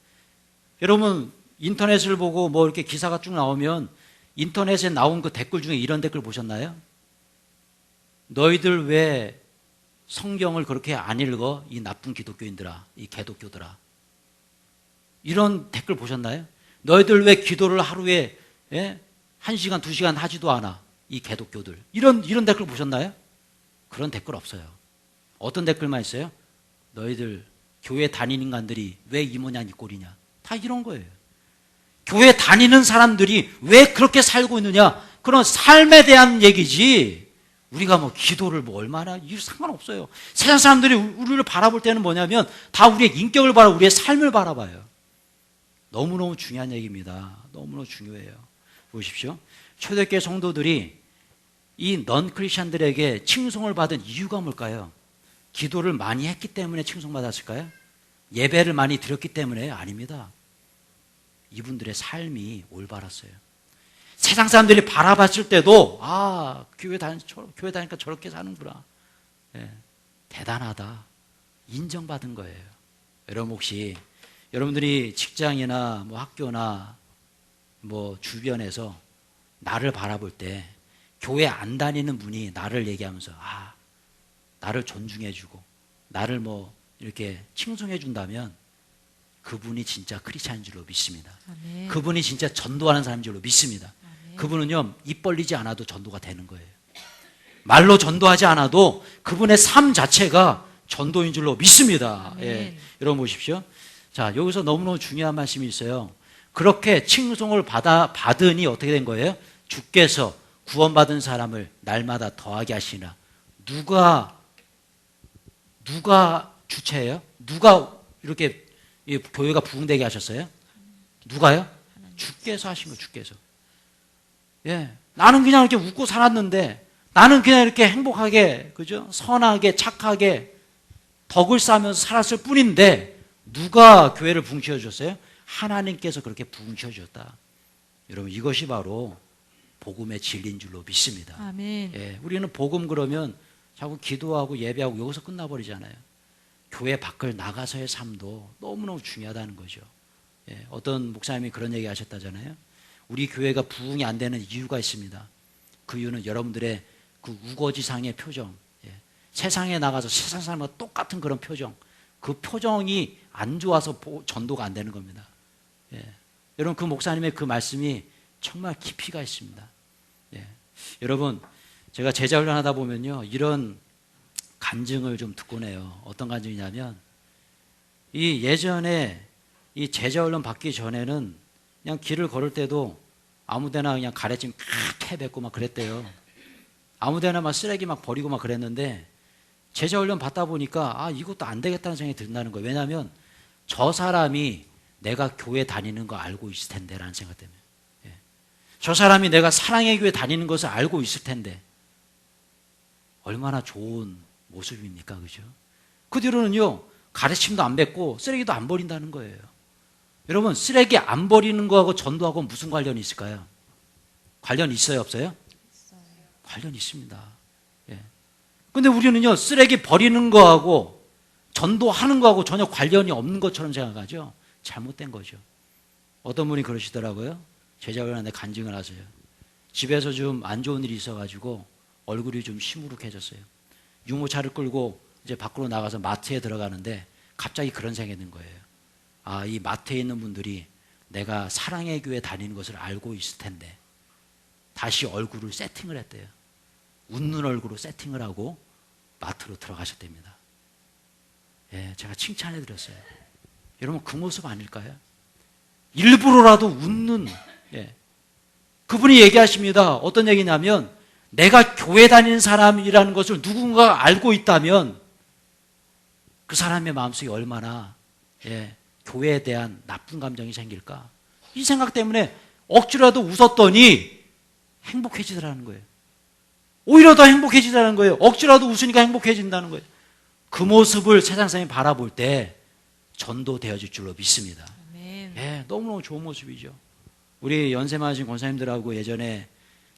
여러분, 인터넷을 보고 뭐 이렇게 기사가 쭉 나오면 인터넷에 나온 그 댓글 중에 이런 댓글 보셨나요? 너희들 왜 성경을 그렇게 안 읽어? 이 나쁜 기독교인들아, 이 개독교들아. 이런 댓글 보셨나요? 너희들 왜 기도를 하루에 1시간, 2시간 하지도 않아? 이 개독교들. 이런 댓글 보셨나요? 그런 댓글 없어요. 어떤 댓글만 있어요? 너희들 교회 다니는 인간들이 왜 이 모양 이 꼴이냐? 다 이런 거예요. 교회 다니는 사람들이 왜 그렇게 살고 있느냐? 그런 삶에 대한 얘기지. 우리가 뭐 기도를 뭐 얼마나, 이거 상관없어요. 세상 사람들이 우리를 바라볼 때는 뭐냐면 다 우리의 인격을 바라보고 우리의 삶을 바라봐요. 너무너무 중요한 얘기입니다. 너무너무 중요해요. 보십시오. 초대교회 성도들이 이 넌 크리스찬들에게 칭송을 받은 이유가 뭘까요? 기도를 많이 했기 때문에 칭송받았을까요? 예배를 많이 드렸기 때문에? 아닙니다. 이분들의 삶이 올바랐어요. 세상 사람들이 바라봤을 때도 교회 다니까 저렇게 사는구나. 예, 대단하다. 인정받은 거예요. 여러분 혹시 여러분들이 직장이나 뭐 학교나 뭐 주변에서 나를 바라볼 때 교회 안 다니는 분이 나를 얘기하면서 나를 존중해주고 나를 뭐 이렇게 칭송해준다면 그분이 진짜 크리스찬인 줄로 믿습니다. 아멘. 그분이 진짜 전도하는 사람인 줄로 믿습니다. 아멘. 그분은요, 입 벌리지 않아도 전도가 되는 거예요. 말로 전도하지 않아도 그분의 삶 자체가 전도인 줄로 믿습니다. 예, 여러분 보십시오. 자, 여기서 너무너무 중요한 말씀이 있어요. 그렇게 칭송을 받으니 어떻게 된 거예요? 주께서 구원받은 사람을 날마다 더하게 하시나. 누가 주체예요? 누가 이렇게 교회가 부흥되게 하셨어요? 누가요? 주께서 하신 거예요, 주께서. 예. 나는 그냥 이렇게 웃고 살았는데, 나는 그냥 이렇게 행복하게, 그죠? 선하게, 착하게, 덕을 쌓으면서 살았을 뿐인데, 누가 교회를 부흥시켜 주셨어요? 하나님께서 그렇게 부흥시켜 주셨다. 여러분, 이것이 바로 복음의 진리인 줄로 믿습니다. 아멘. 예. 우리는 복음 그러면 자꾸 기도하고 예배하고 여기서 끝나버리잖아요. 교회 밖을 나가서의 삶도 너무너무 중요하다는 거죠. 예, 어떤 목사님이 그런 얘기 하셨다잖아요. 우리 교회가 부흥이 안 되는 이유가 있습니다. 그 이유는 여러분들의 그 우거지상의 표정, 세상에 나가서 세상 사람과 똑같은 그런 표정, 그 표정이 안 좋아서 전도가 안 되는 겁니다. 여러분, 그 목사님의 그 말씀이 정말 깊이가 있습니다. 여러분, 제가 제자 훈련하다 보면요, 이런 간증을 좀 듣곤 해요. 어떤 간증이냐면, 이 예전에 이 제자 훈련 받기 전에는 그냥 길을 걸을 때도 아무데나 그냥 가래찜 칵 해뱉고 막 그랬대요. 아무데나 막 쓰레기 막 버리고 막 그랬는데, 제자 훈련 받다 보니까 이것도 안 되겠다는 생각이 든다는 거예요. 왜냐하면 저 사람이 내가 교회 다니는 거 알고 있을 텐데 라는 생각 때문에. 저 사람이 내가 사랑의 교회 다니는 것을 알고 있을 텐데 얼마나 좋은 모습입니까? 그죠? 그 뒤로는요, 가르침도 안 뱉고 쓰레기도 안 버린다는 거예요. 여러분, 쓰레기 안 버리는 거하고 전도하고 무슨 관련이 있을까요? 관련 있어요, 없어요? 관련 있습니다. 예. 근데 우리는요, 쓰레기 버리는 거하고 전도하는 거하고 전혀 관련이 없는 것처럼 생각하죠. 잘못된 거죠. 어떤 분이 그러시더라고요. 제자분한테 간증을 하세요. 집에서 좀 안 좋은 일이 있어가지고 얼굴이 좀 시무룩해졌어요. 유모차를 끌고 이제 밖으로 나가서 마트에 들어가는데 갑자기 그런 생각이 든 거예요. 아, 이 마트에 있는 분들이 내가 사랑의 교회 다니는 것을 알고 있을 텐데 다시 얼굴을 세팅을 했대요. 웃는 얼굴로 세팅을 하고 마트로 들어가셨답니다. 예, 제가 칭찬해 드렸어요. 여러분, 그 모습 아닐까요? 일부러라도 웃는, 예. 그분이 얘기하십니다. 어떤 얘기냐면, 내가 교회 다니는 사람이라는 것을 누군가가 알고 있다면 그 사람의 마음속에 얼마나, 예, 교회에 대한 나쁜 감정이 생길까? 이 생각 때문에 억지로라도 웃었더니 행복해지더라는 거예요. 오히려 더 행복해지더라는 거예요. 억지로라도 웃으니까 행복해진다는 거예요. 그 모습을 세상 사람이 바라볼 때 전도되어질 줄로 믿습니다. 아멘. 예, 너무너무 좋은 모습이죠. 우리 연세 많으신 권사님들하고 예전에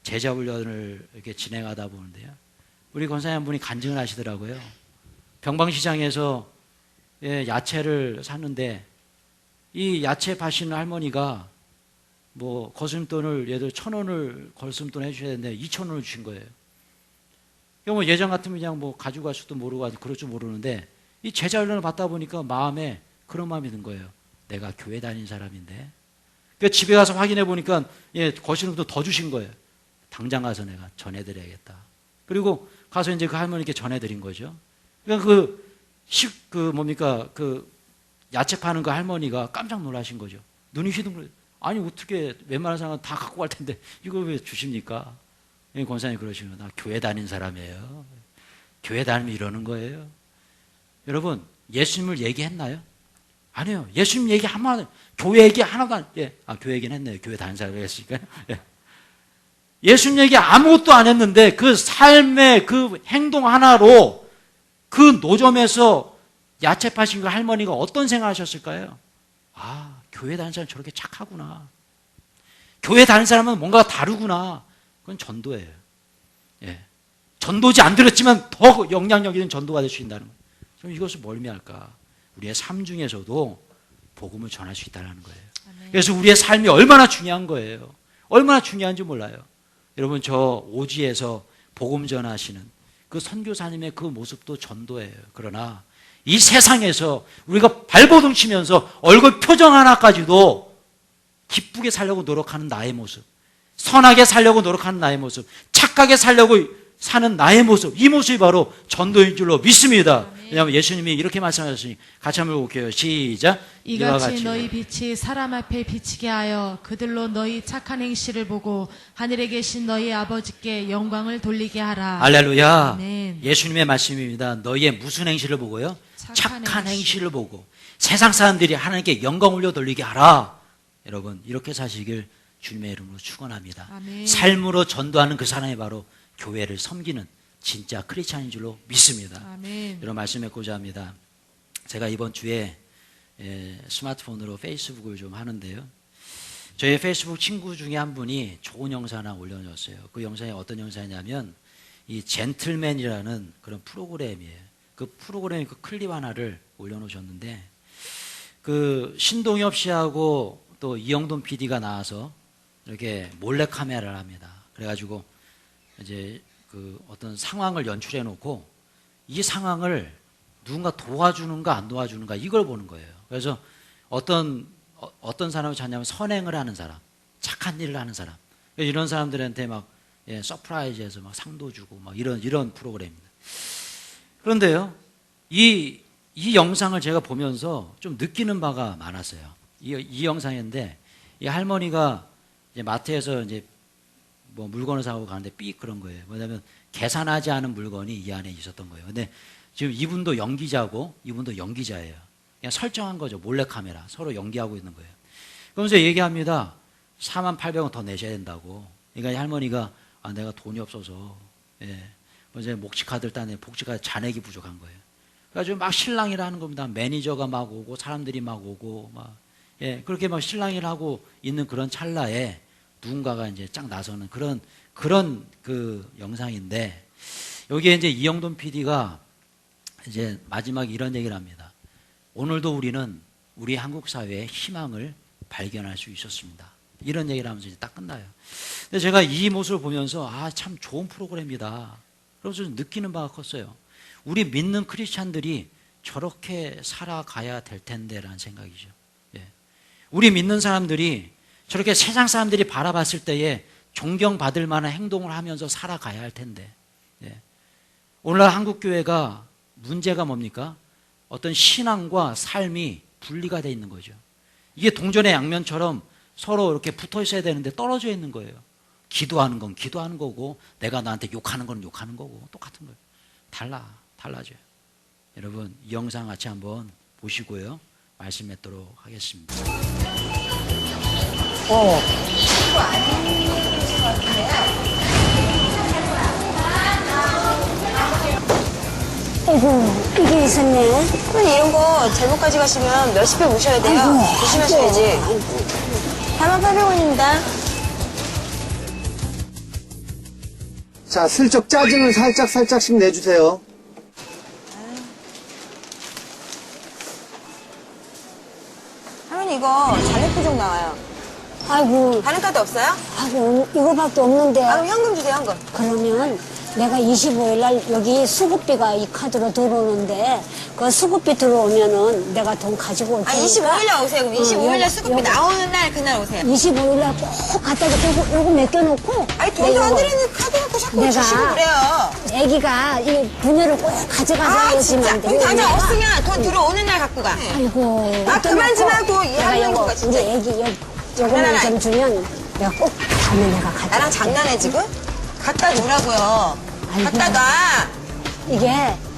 제자 훈련을 이렇게 진행하다 보는데요. 우리 권사님 한 분이 간증을 하시더라고요. 병방시장에서, 예, 야채를 샀는데 이 야채 파시는 할머니가 뭐 거스름돈을 예를 들어 1,000원을 거스름돈 해주셔야 되는데 2,000원을 주신 거예요. 뭐 예전 같으면 그냥 뭐 가지고 갈 수도 모르고 그럴 줄 모르는데 이 제자 훈련을 받다 보니까 마음에 그런 마음이 든 거예요. 내가 교회 다니는 사람인데. 그러니까 집에 가서 확인해 보니까, 예, 거스름돈 더 주신 거예요. 당장 가서 내가 전해드려야겠다. 그리고 가서 이제 그 할머니께 전해드린 거죠. 그러니까 그 야채 파는 그 할머니가 깜짝 놀라신 거죠. 눈이 휘둥그레. 아니, 어떻게 웬만한 사람은 다 갖고 갈 텐데 이걸 왜 주십니까? 권사님 그러시면, 나 교회 다닌 사람이에요. 교회 다니면 이러는 거예요. 여러분, 예수님을 얘기했나요? 아니요. 예수님 얘기 한마디, 교회 얘기 하나도 안, 예. 아, 교회 얘기는 했네요. 교회 다닌 사람이 했으니까. 예. 예수님 얘기 아무것도 안 했는데 그 삶의 그 행동 하나로 그 노점에서 야채 파신 그 할머니가 어떤 생각하셨을까요? 아, 교회 다니는 사람 저렇게 착하구나. 교회 다니는 사람은 뭔가 다르구나. 그건 전도예요. 예. 전도지 안 들었지만 더 영향력 있는 전도가 될 수 있다는 거예요. 그럼 이것을 멀미할까? 우리의 삶 중에서도 복음을 전할 수 있다는 거예요. 아멘. 그래서 우리의 삶이 얼마나 중요한 거예요. 얼마나 중요한지 몰라요. 여러분, 저 오지에서 복음 전하시는 그 선교사님의 그 모습도 전도예요. 그러나 이 세상에서 우리가 발버둥 치면서 얼굴 표정 하나까지도 기쁘게 살려고 노력하는 나의 모습, 선하게 살려고 노력하는 나의 모습, 착하게 살려고 사는 나의 모습, 이 모습이 바로 전도인 줄로 믿습니다. 왜냐하면 예수님이 이렇게 말씀하셨으니 같이 한번 볼게요. 시작. 이같이 너희 빛이 사람 앞에 비치게 하여 그들로 너희 착한 행실을 보고 하늘에 계신 너희 아버지께 영광을 돌리게 하라. 할렐루야. 아멘. 예수님의 말씀입니다. 너희의 무슨 행실을 보고요? 착한 착한 행실. 행실을 보고 세상 사람들이 하나님께 영광 올려 돌리게 하라. 여러분, 이렇게 사시길 주님의 이름으로 축원합니다. 아멘. 삶으로 전도하는 그 사람이 바로 교회를 섬기는 진짜 크리스찬인 줄로 믿습니다. 아멘. 이런 말씀했고자 합니다. 제가 이번 주에 스마트폰으로 페이스북을 좀 하는데요. 저희 페이스북 친구 중에 한 분이 좋은 영상 하나 올려놓았어요. 그 영상이 어떤 영상이냐면 이 젠틀맨이라는 그런 프로그램이에요. 그 프로그램 그 클립 하나를 올려놓으셨는데 그 신동엽 씨하고 또 이영돈 PD가 나와서 이렇게 몰래 카메라를 합니다. 그래가지고 이제 그 어떤 상황을 연출해 놓고 이 상황을 누군가 도와주는가 안 도와주는가 이걸 보는 거예요. 그래서 어떤 사람을 찾냐면 선행을 하는 사람, 착한 일을 하는 사람, 이런 사람들한테 막 서프라이즈해서 막 상도 주고 막 이런 프로그램입니다. 그런데요, 이 영상을 제가 보면서 좀 느끼는 바가 많았어요. 이 영상인데 이 할머니가 이제 마트에서 이제 뭐 물건을 사고 가는데 삑 그런 거예요. 뭐냐면 계산하지 않은 물건이 이 안에 있었던 거예요. 근데 지금 이분도 연기자고 이분도 연기자예요. 그냥 설정한 거죠. 몰래카메라. 서로 연기하고 있는 거예요. 그러면서 얘기합니다. 48,000원 더 내셔야 된다고. 그러니까 이 할머니가 아, 내가 돈이 없어서 이제 목치카드를 따내 복지카드 잔액이 부족한 거예요. 그래가지고 막 실랑이를 하는 겁니다. 매니저가 막 오고 사람들이 막 오고 막 예, 그렇게 막 실랑이를 하고 있는 그런 찰나에 누군가가 이제 쫙 나서는 그런 그 영상인데, 여기에 이제 이영돈 PD가 이제 마지막에 이런 얘기를 합니다. 오늘도 우리는 우리 한국 사회의 희망을 발견할 수 있었습니다. 이런 얘기를 하면서 이제 딱 끝나요. 근데 제가 이 모습을 보면서 참 좋은 프로그램이다. 그러면서 느끼는 바가 컸어요. 우리 믿는 크리스찬들이 저렇게 살아가야 될 텐데라는 생각이죠. 예. 우리 믿는 사람들이 저렇게 세상 사람들이 바라봤을 때에 존경받을 만한 행동을 하면서 살아가야 할 텐데, 예. 오늘날 한국교회가 문제가 뭡니까? 어떤 신앙과 삶이 분리가 되어 있는 거죠. 이게 동전의 양면처럼 서로 이렇게 붙어 있어야 되는데 떨어져 있는 거예요. 기도하는 건 기도하는 거고, 내가 나한테 욕하는 건 욕하는 거고, 똑같은 거예요. 달라져요. 여러분, 이 영상 같이 한번 보시고요, 말씀 맺도록 하겠습니다. 아이고, 이게 있었네. 그럼 이런 거 잘못 가져가시면 몇십 배 모셔야 돼요. 아이고, 조심하셔야지. 아이고. 48,000원입니다. 자, 슬쩍 짜증을 살짝씩 내주세요. 할머니 이거 잔액 부족 나와요. 아이고, 다른 카드 없어요? 아이고, 이거밖에 없는데. 그럼 현금 주세요, 현금. 그러면 내가 25일 날 여기 수급비가 이 카드로 들어오는데 그 수급비 들어오면은 내가 돈 가지고 올 아, 테니까. 25일 날 오세요. 그럼 25일 날 요거, 수급비 요거. 나오는 날 그날 오세요. 25일 날 꼭 갖다 주고 요거 맡겨놓고. 아니, 돈도 안 드리는 카드 갖고 자꾸 내가 주시고 그래요. 애기가 이 분유를 꼭 가져가서 아, 오시면 진짜. 안 돼. 그럼 당장 없으면 돈 들어오는 날 갖고 가. 아이고. 아, 그만 좀 하고 이 내가 할머니 요거 거가 우리 진짜. 애기 요거만 장난하네. 좀 주면 내가 꼭 다음에 내가 가져. 나랑 장난해, 지금? 갖다 놓으라고요. 아이고. 갖다 놔. 이게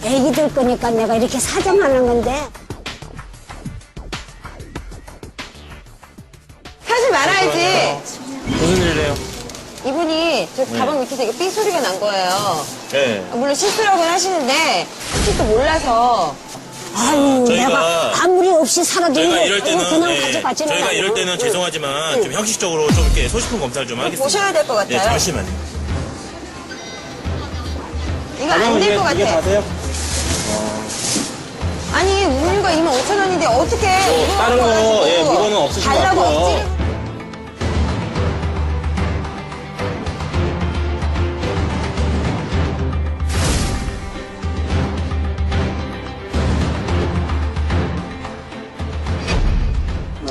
애기들 거니까 내가 이렇게 사정하는 건데. 하지 말아야지. 무슨 일이래요? 이분이 저 가방 밑에서 이거 삐 소리가 난 거예요. 네. 물론 실수라고는 하시는데 혹시 또 몰라서. 아유, 저희가- 내가 아무리 없이 살아도 저희가 이거 이럴 때는 그냥 예, 가져가지는 저희가 않아요. 이럴 때는 죄송하지만 좀 형식적으로 좀 이렇게 소지품 검사를 좀 하겠습니다. 보셔야 될 것 같아요. 네, 잠시만요. 이거 안 될 것 이게 같아. 다세요? 아니, 우유가 25,000원인데 어떻게. 다른 거, 예, 물건은 없으신 것 달라고 같고요. 억지를.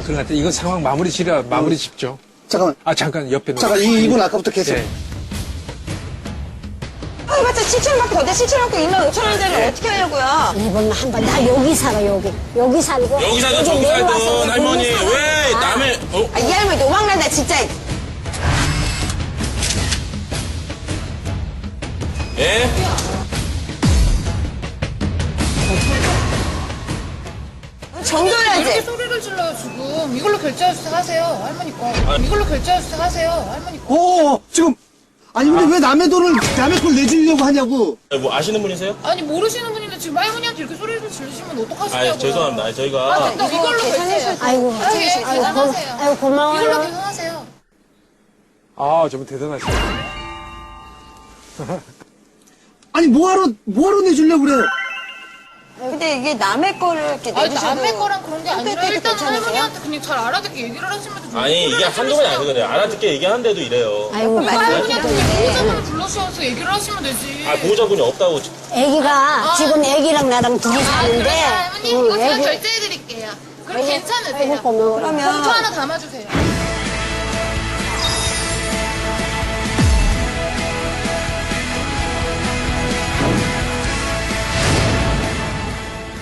그런 것 같아요. 이건 상황 마무리 짓죠. 잠깐만. 아, 잠깐, 옆에. 잠깐, 이분 아까부터 계속. 네. 아, 해봤자 7,000원밖에 더 돼. 7,000원 갖고 25,000원짜리 어떻게 하려고요? 이번 한번 나 여기 살아 여기 살고 여기 살든 여기 저기 내려와서 살든 할머니 돈을 왜 사나? 남의 아, 이 할머니 노망난다, 진짜. 예? 정돈하지. 이렇게 소리를 질러요 지금. 이걸로 결제해서 하세요 할머니 거. 이걸로 결제해서 하세요 할머니 거. 지금. 아니, 근데 왜 남의 돈을, 남의 걸 내주려고 하냐고. 뭐 아시는 분이세요? 아니 모르시는 분인데 지금 할머니한테 이렇게 소리를 지르시면 어떡하시냐고요. 아, 죄송합니다. 아니, 저희가 아, 됐다. 이걸로 결제해요. 아이고 계산하세요. 아이고 고마워요. 이걸로 계산하세요. 아, 정말 대단하시네. 아니, 뭐하러 내주려고 그래요? 근데 이게 남의 거를 이렇게 아니 내주셔도. 남의 거랑 그런 게 아니라 팩팩 일단은 괜찮으세요? 할머니한테 그냥 잘 알아듣게 얘기를 하시면 되죠. 아니 이게 한두 번이 아니거든요. 알아듣게 얘기하는데도 이래요. 아이고 할머니한테 그냥 보호자분을 불러주셔서 얘기를 하시면 되지. 아, 보호자분이 없다고. 애기가 지금 애기랑 나랑 둘이 사는데 할머니 이거 제가 결제해드릴게요. 그럼 괜찮으세요? 아이고 고마워. 그러면. 봉투 하나 담아주세요.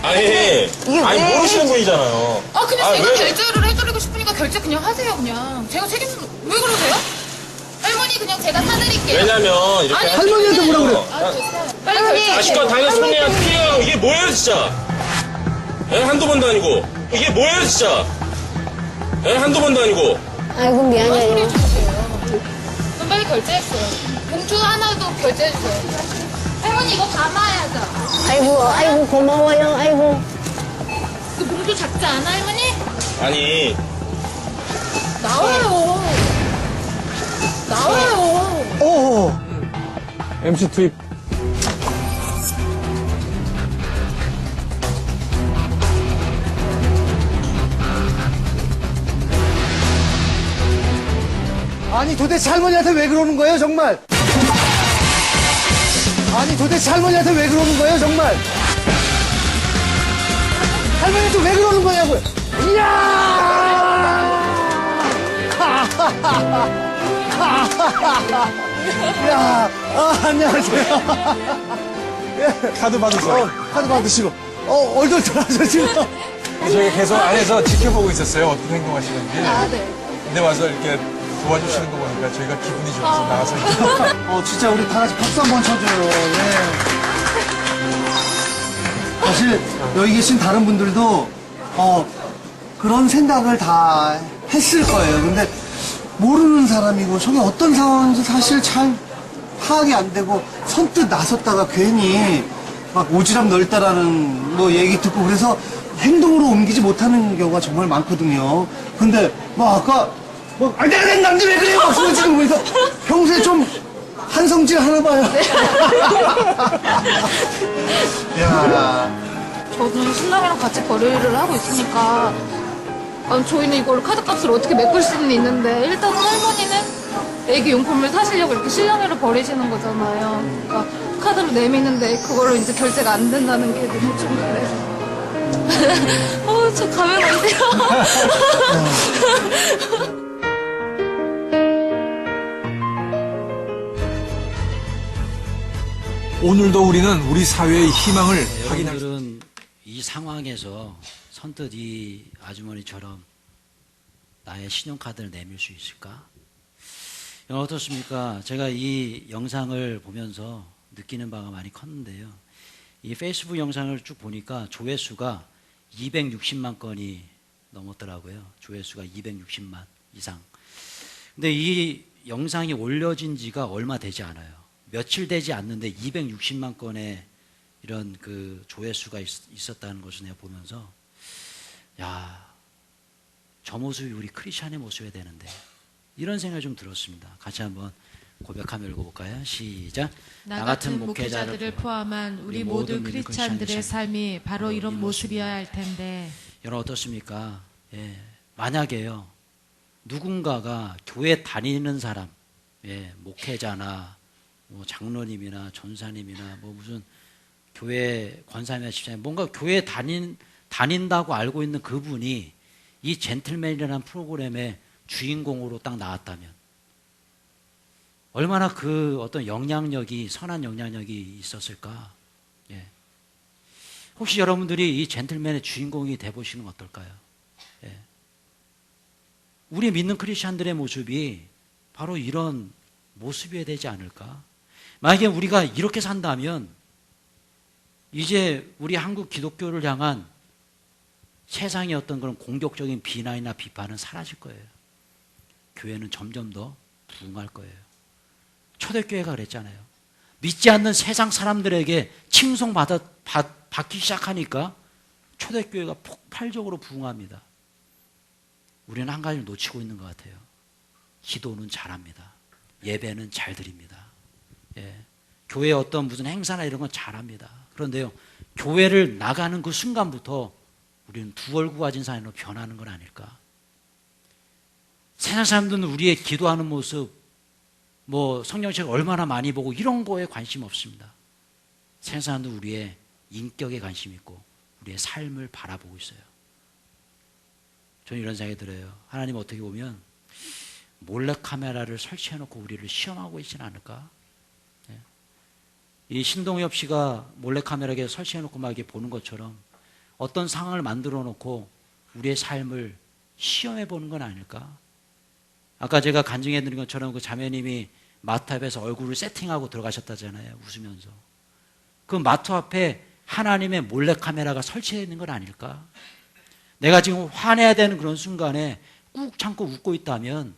아니, 이게 아니 왜 모르시는 분이잖아요. 아 그냥 제가 왜? 결제를 해드리고 싶으니까 결제 그냥 하세요 그냥. 제가 왜 그러세요? 할머니 그냥 제가 사드릴게요. 왜냐면 이렇게 아니, 할머니한테 뭐라 그래? 아 됐어요. 빨리 결제. 아시건 당연히 손해야 피해요. 이게 뭐예요 진짜? 예? 한두 번도 아니고. 이게 뭐예요 진짜? 예? 한두 번도 아니고. 아이고 소리 미안해요. 주세요. 그럼 빨리 결제했어요. 봉투 하나도 결제해주세요. 할머니 이거 담아야죠. 아이고 고마워요. 아이고 그 봉투 작지 않아 할머니? 아니 나와요. 나와요. MC 투입. 아니 도대체 할머니한테 왜 그러는 거예요 정말? 아니 도대체 할머니한테 왜 그러는 거예요 정말? 할머니한테 왜 그러는 거냐고요? 이야! 야, 안녕하세요. 카드 받으세요. 카드 받으시고. 얼떨떨하죠 지금. 저희가 계속 안에서 지켜보고 있었어요. 어떤 행동하시는지. 네. 근데 와서 이렇게 도와주시는 거 보니까 저희가 기분이 좋아서 나와서. 진짜 우리 다 같이 박수 한번 쳐줘요. 네. 사실 여기 계신 다른 분들도 그런 생각을 다 했을 거예요. 근데 모르는 사람이고 저게 어떤 상황인지 사실 잘 파악이 안 되고 선뜻 나섰다가 괜히 막 오지랖 넓다라는 뭐 얘기 듣고 그래서 행동으로 옮기지 못하는 경우가 정말 많거든요. 근데 뭐 아까 내가 된 남자 왜 그래요? 막 지금 보니까 평소에 좀 한성질 하나 봐요. 야, 저는 신랑이랑 같이 거래를 하고 있으니까 저희는 이걸로 카드값을 어떻게 메꿀 수는 있는데 일단 할머니는 애기 용품을 사시려고 이렇게 신랑이를 버리시는 거잖아요. 그러니까 카드로 내미는데 그걸로 이제 결제가 안 된다는 게 너무 좀 그래서. 저 가면 안 돼요. 오늘도 우리는 우리 사회의 희망을 확인할 여러분들은 이 상황에서 선뜻 이 아주머니처럼 나의 신용카드를 내밀 수 있을까? 어떻습니까? 제가 이 영상을 보면서 느끼는 바가 많이 컸는데요. 이 페이스북 영상을 쭉 보니까 조회수가 260만 건이 넘었더라고요. 조회수가 260만 이상. 근데 이 영상이 올려진 지가 얼마 되지 않아요. 며칠 되지 않는데 260만 건의 이런 그 조회수가 있었다는 것을 내가 보면서 야, 저 모습이 우리 크리스찬의 모습이 되는데 이런 생각이 좀 들었습니다. 같이 한번 고백하며 읽어볼까요? 시작. 나 같은 목회자들을 포함한 우리 모든 크리스찬들의 삶이 바로 이런 모습이어야 할 텐데. 여러분 어떻습니까? 예, 만약에요 누군가가 교회 다니는 사람, 목회자나 뭐 장로님이나 전사님이나 뭐 무슨 교회 권사님이나 집사님 뭔가 교회 다닌다고 알고 있는 그분이 이 젠틀맨이라는 프로그램의 주인공으로 딱 나왔다면 얼마나 그 어떤 영향력이 선한 영향력이 있었을까? 예. 혹시 여러분들이 이 젠틀맨의 주인공이 돼보시는 건 어떨까요? 예. 우리 믿는 크리스찬들의 모습이 바로 이런 모습이어야 되지 않을까? 만약에 우리가 이렇게 산다면 이제 우리 한국 기독교를 향한 세상의 어떤 그런 공격적인 비난이나 비판은 사라질 거예요. 교회는 점점 더 부흥할 거예요. 초대교회가 그랬잖아요. 믿지 않는 세상 사람들에게 칭송받기 시작하니까 초대교회가 폭발적으로 부흥합니다. 우리는 한 가지를 놓치고 있는 것 같아요. 기도는 잘합니다. 예배는 잘 드립니다. 예. 교회 어떤 무슨 행사나 이런 건 잘합니다. 그런데요, 교회를 나가는 그 순간부터 우리는 두 얼굴 가진 사람으로 변하는 건 아닐까? 세상 사람들은 우리의 기도하는 모습, 뭐 성경책 얼마나 많이 보고 이런 거에 관심 없습니다. 세상 사람들은 우리의 인격에 관심 있고 우리의 삶을 바라보고 있어요. 저는 이런 생각이 들어요. 하나님 어떻게 보면 몰래카메라를 설치해놓고 우리를 시험하고 있지는 않을까? 이 신동엽 씨가 몰래카메라에 설치해놓고 막 이렇게 보는 것처럼 어떤 상황을 만들어 놓고 우리의 삶을 시험해 보는 건 아닐까? 아까 제가 간증해 드린 것처럼 그 자매님이 마트 앞에서 얼굴을 세팅하고 들어가셨다잖아요. 웃으면서. 그 마트 앞에 하나님의 몰래카메라가 설치되어 있는 건 아닐까? 내가 지금 화내야 되는 그런 순간에 꾹 참고 웃고 있다면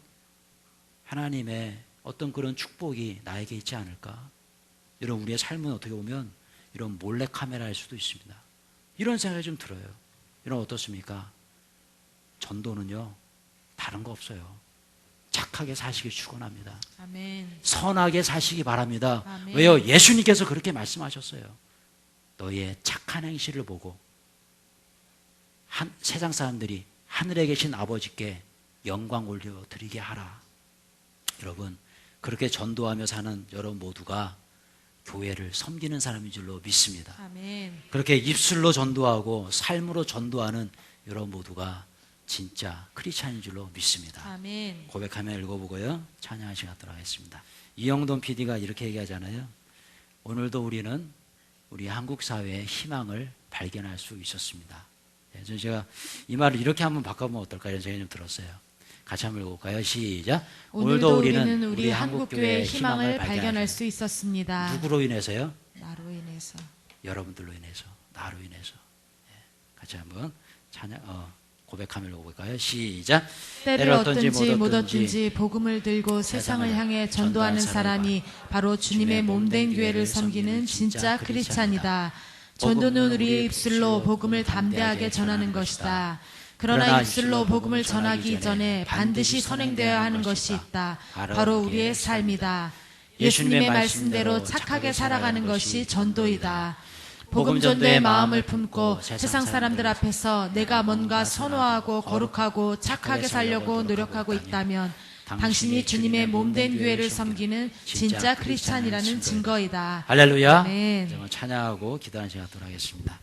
하나님의 어떤 그런 축복이 나에게 있지 않을까? 여러분, 우리의 삶은 어떻게 보면 이런 몰래카메라일 수도 있습니다. 이런 생각이 좀 들어요. 여러분 어떻습니까? 전도는요, 다른 거 없어요. 착하게 사시기 축원합니다. 아멘. 선하게 사시기 바랍니다. 아멘. 왜요? 예수님께서 그렇게 말씀하셨어요. 너희의 착한 행실을 보고 세상 사람들이 하늘에 계신 아버지께 영광 올려드리게 하라. 여러분, 그렇게 전도하며 사는 여러분 모두가 교회를 섬기는 사람인 줄로 믿습니다. 아멘. 그렇게 입술로 전도하고 삶으로 전도하는 여러분 모두가 진짜 크리스찬인 줄로 믿습니다. 아멘. 고백하며 읽어보고요. 찬양할 시간 갖도록 하겠습니다. 이영돈 PD가 이렇게 얘기하잖아요. 오늘도 우리는 우리 한국 사회의 희망을 발견할 수 있었습니다. 제가 이 말을 이렇게 한번 바꿔보면 어떨까 이런 생각이 좀 들었어요. 같이 한번 읽어볼까요? 시작. 오늘도 우리는 우리 한국교회의 희망을 발견할 수 있었습니다. 누구로 인해서요? 나로 인해서. 여러분들로 인해서, 나로 인해서. 같이 한번 고백하며 읽어볼까요? 시작. 때를 얻든지 못 얻든지 복음을 들고 세상을 향해 전도하는 사람이 바로 주님의 몸된 교회를 섬기는 진짜 크리스찬이다. 전도는 우리의 입술로 복음을 담대하게 전하는 것이다. 그러나 입술로 복음을 전하기 전에 반드시 선행되어야 하는 것이 있다. 바로 우리의 삶이다. 예수님의 말씀대로 착하게 살아가는 것이 전도이다. 복음 전도의 마음을 품고 세상 사람들 앞에서 내가 뭔가 선호하고 거룩하고 착하게 살려고 노력하고 있다면 당신이 주님의 몸된 교회를 섬기는 진짜 크리스찬이라는 증거이다. 할렐루야. 아멘. 찬양하고 기도하는 시간 갖도록 하겠습니다.